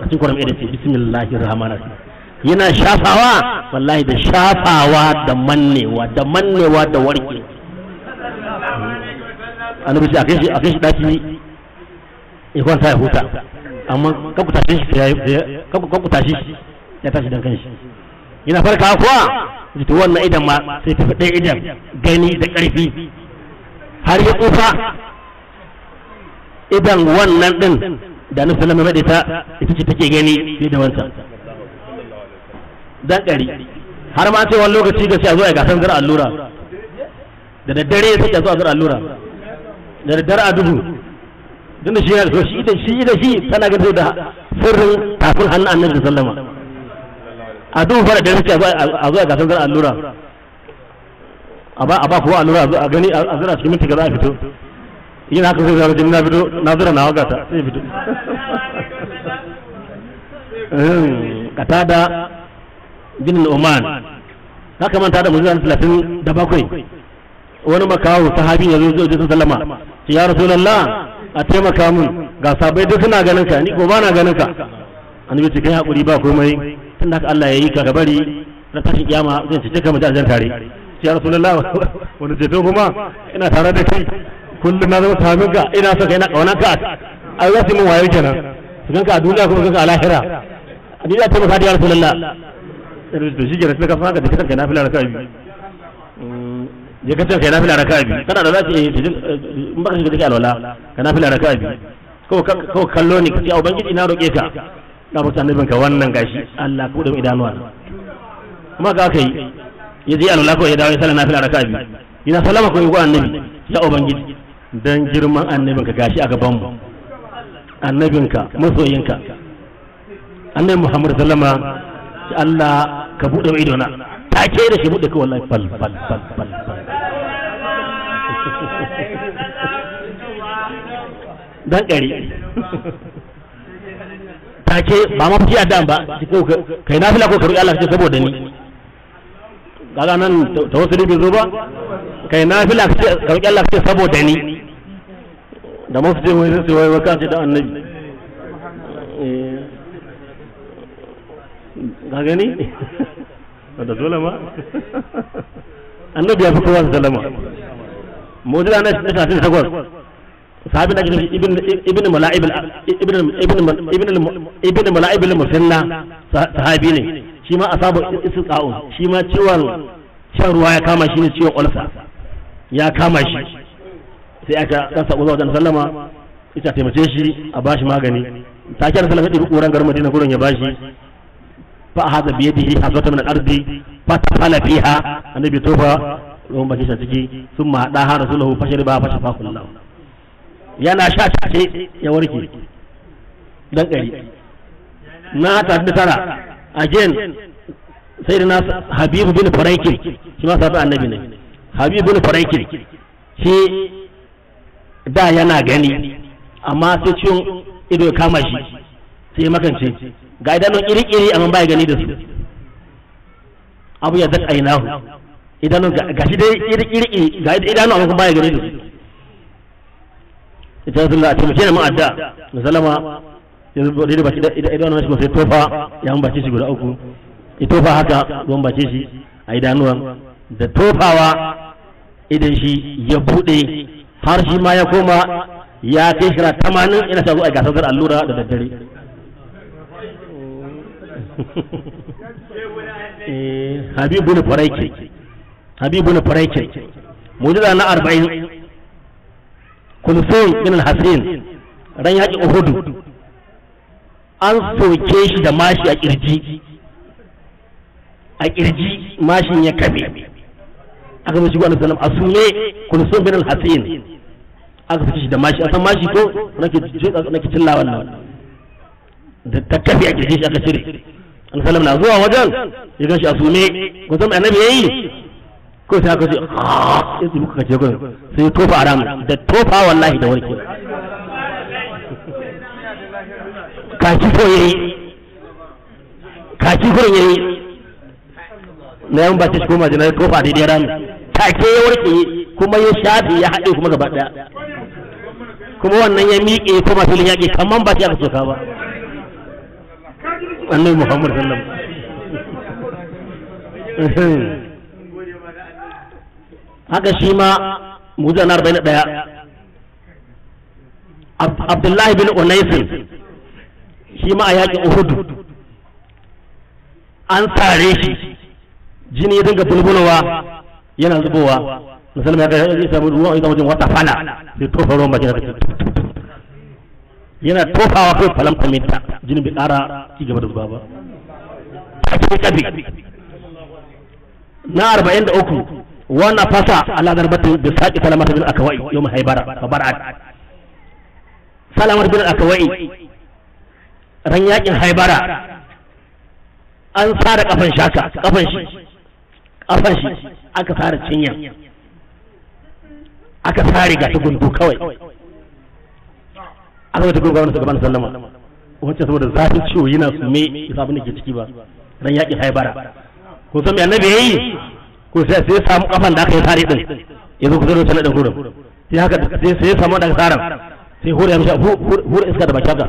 cikin Qur'ani da ce bismillahir rahmanir rahim yana shafawa wallahi da shafawa da mannewa da warke annabi sai akai shi daki ya kwanta ya huta amma kan ku tashi shi ya tashi dan kanshi yana farka kuwa to wannan idan ma sai tafi ɗaya idan gani da ƙarfi har ya tsufa idan wannan din da annabi sallallahu alaihi wasallam ita ce take gani sai da wancan dan ƙari har ma sai wani lokaci ga sai a zo a gasan zar allura da daddare sai a zo a zar allura da daddare a duhu don da shi yana so shi tana ga da sirrin kafin hannun annabi sallama a duhu fara da sai a zo a gasan zar allura a ba kuwa allura a gani a zira cikin minti ga za a fito yin haka sai zara jini na fito na zira na wagata sai fito Qatada bin Oman haka manta da muzan 37 wani makawo sahabi ya zo da sallama ya rasulullah a taimaka mun ga sabai duk suna ganin ka ni ko ba na ganin ka annabi ce kai hakuri ba komai tun da Allah ya yi ka gabari na tashin kiyama zan ci cika mu da tare ya rasulullah wani jeto kuma ina tare da kai kullum na zama sahabin ka ina so kai na kauna ka ai wasu mun wayo kenan ganka a duniya kuma ganka a lahira ni da taimaka da ya rasulullah to shi kenan sai ka fara da kanka na fila raka'a biyu je ka tanka na fila raka'a biyu kana da zaki in baka shiga take alwala kana fila raka'a biyu ko kallo ne kace ubangiji ina roke ka na roƙa annabinka wannan gashi Allah ko da idanuwa kuma ga kai yaje alwala ko ya dawo ya sallana fila raka'a biyu ina sallama ko ko annabi ya ubangiji dan girman annabinka gashi a gaban mu annabinka masoyinka annabi Muhammad sallama Allah ka bude mai idona take da shi bude ka wallahi fal dan kare take ba ma fi addan ba kai nafila ko ka roki Allah ce saboda ni kaga nan tawassuli bai zo ba kai nafila ka roki Allah ce saboda ni da mu fice wai sai wai waka ce da annabi ga gani da dole ma annabi ya fi kowa sallama mu'jiza na 38 sahabi da ibn mala'ib ibn mala'ib al-musanna sahabi ne shi ma asabu isqa'u shi ma ciwon shan ruwa ya kama shi ne ciwon ulsa ya kama shi sai aka kasa uzo wajen sallama ita taimace shi a bashi magani take da sallama ɗibi ƙuran garin Madina gurin ya bashi fa hada bi yadihi hazata min al-ardi fa tafala fiha annabi tofa ruwan baki shi ciki summa hada rasuluhu fashriba fashafa kullahu yana sha tace ya warke dan ƙari na ta tara again sai da na Habibu bin Furaikin shi ma sabi annabi ne Habibu bin Furaikin shi da yana gani amma sai ciwon ido ya kama shi sai ya makance ga idanun iri-iri amma ba ya gani da su abu ya zaka ainihu idanun ga shi dai iri-iri ga idanun amma kuma ba ya gani da su ita sun da a taimake da ma'adda da salama ya zuba da baki idanun shi sai tofa ya mun bace shi guda uku ya tofa haka ruwan bace shi a idanuwan da tofawa idan shi ya bude har shi ma ya koma ya kai shira 80 ina sa zuwa gasar allura da daddare Habibu na Faraike mujiza na 40 Kulsum bin al-Hasin ran yaƙi Uhudu an soke shi da mashi a kirji mashin ya kafe aka zo shi gwamnati sallam a sume Kulsum bin al-Hasin aka fice shi da mashi a san mashi ko nake cilla wannan da ta kafe a kirji shi aka cire an sallam na zuwa wajen ya gan shi a sume ko san annabi yayi ko sai aka ce ya tsibu ka ce ko sai ya tofa aram da tofa wallahi da warke kaki ko yayi na yan ba ta shi koma jina ya tofa daidai ran take ya warke kuma ya shafi ya haɗe kuma gaba ɗaya kuma wannan ya miƙe kuma filin yaƙi kaman ba shi aka soka ba annabi Muhammad sallallahu alaihi wasallam. Haka shi ma mu'jiza na 41 Abdullahi bin Unaisin shi ma a yaƙin Uhud an sare shi jini ya dinga bulbulowa yana zubowa musulmi ya samu ruwan ya zama wata fala sai tofa ruwan bakin da yana tofawa kai falamta minta jini bai ƙara ci gaba da zuba ba kabi na 43 wannan fasa ala darbatin da saƙi salamata bin akawai yau mai haibara babarat salamar bin akawai ran yakin haibara an tsara kafan shaka kafan shi aka tsara cinya aka tsare ga ta gundu kawai aka wata gurgurwan su gaban sallama wancan saboda zafin ciwo yana sume isa abin da ke ciki ba ran yakin haibara ko san me annabi yayi ko sai samu kafan da aka yi tsare din yanzu ku zo da sanadin gurin sai haka sai ya samu da tsaran sai hura ya hura iska da baki haka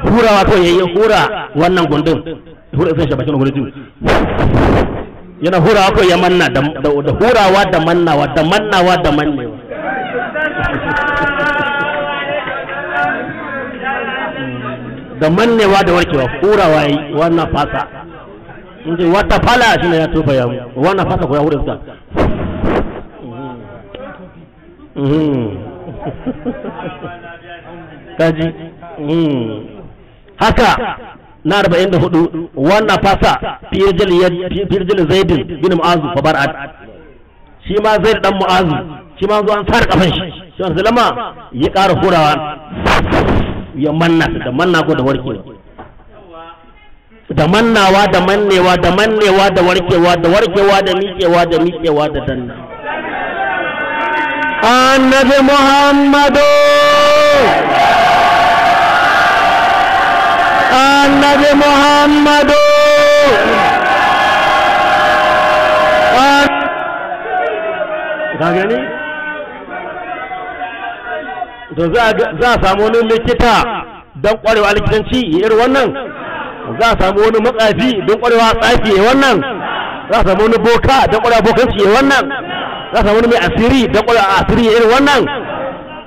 hurawa to yayi hura wannan gundun hura iska shi bakin gurin yana hurawa ko ya manna da hurawa da mannawa da mannawa da mannewa da mannewa da warkewa hurawa yi wannan fasa inji wata fala shi ne ya tofa ya wannan fasa ko ya hura iska kaji haka na 44 wannan fasa firjil zaidin bin mu'azu fa bar'at shi ma zaid dan mu'azu shi ma zuwa an fara kafan shi shi sallama ya ƙara hurawa ya manna da manna ko da warkewa da mannawa da mannewa da mannewa da warkewa da warkewa da miƙewa da miƙewa da danna annabi Muhammadu annabi Muhammadu ka gani to za a samu wani likita don kwarewa likitanci irin wannan za a samu wani matsafi don kwarewa tsafi wannan za a samu wani boka don kwarewa bokanci wannan za a samu wani mai asiri don kwarewa asiri irin wannan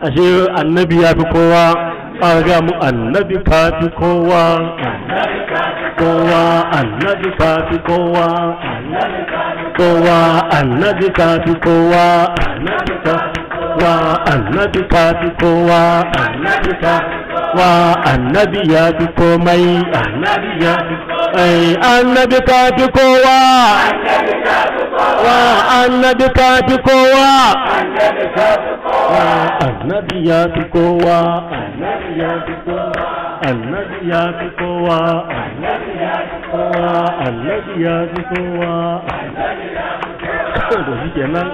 ashe annabi ya fi kowa a ga mu annabi ka fi kowa annabi ka fi kowa annabi ka fi kowa annabi ka fi kowa annabi ya fi komai annabi ka fi kowa annabi ka fi kowa annabi ya fi kowa annabi ya fi kowa annabi ya fi kowa da shi kenan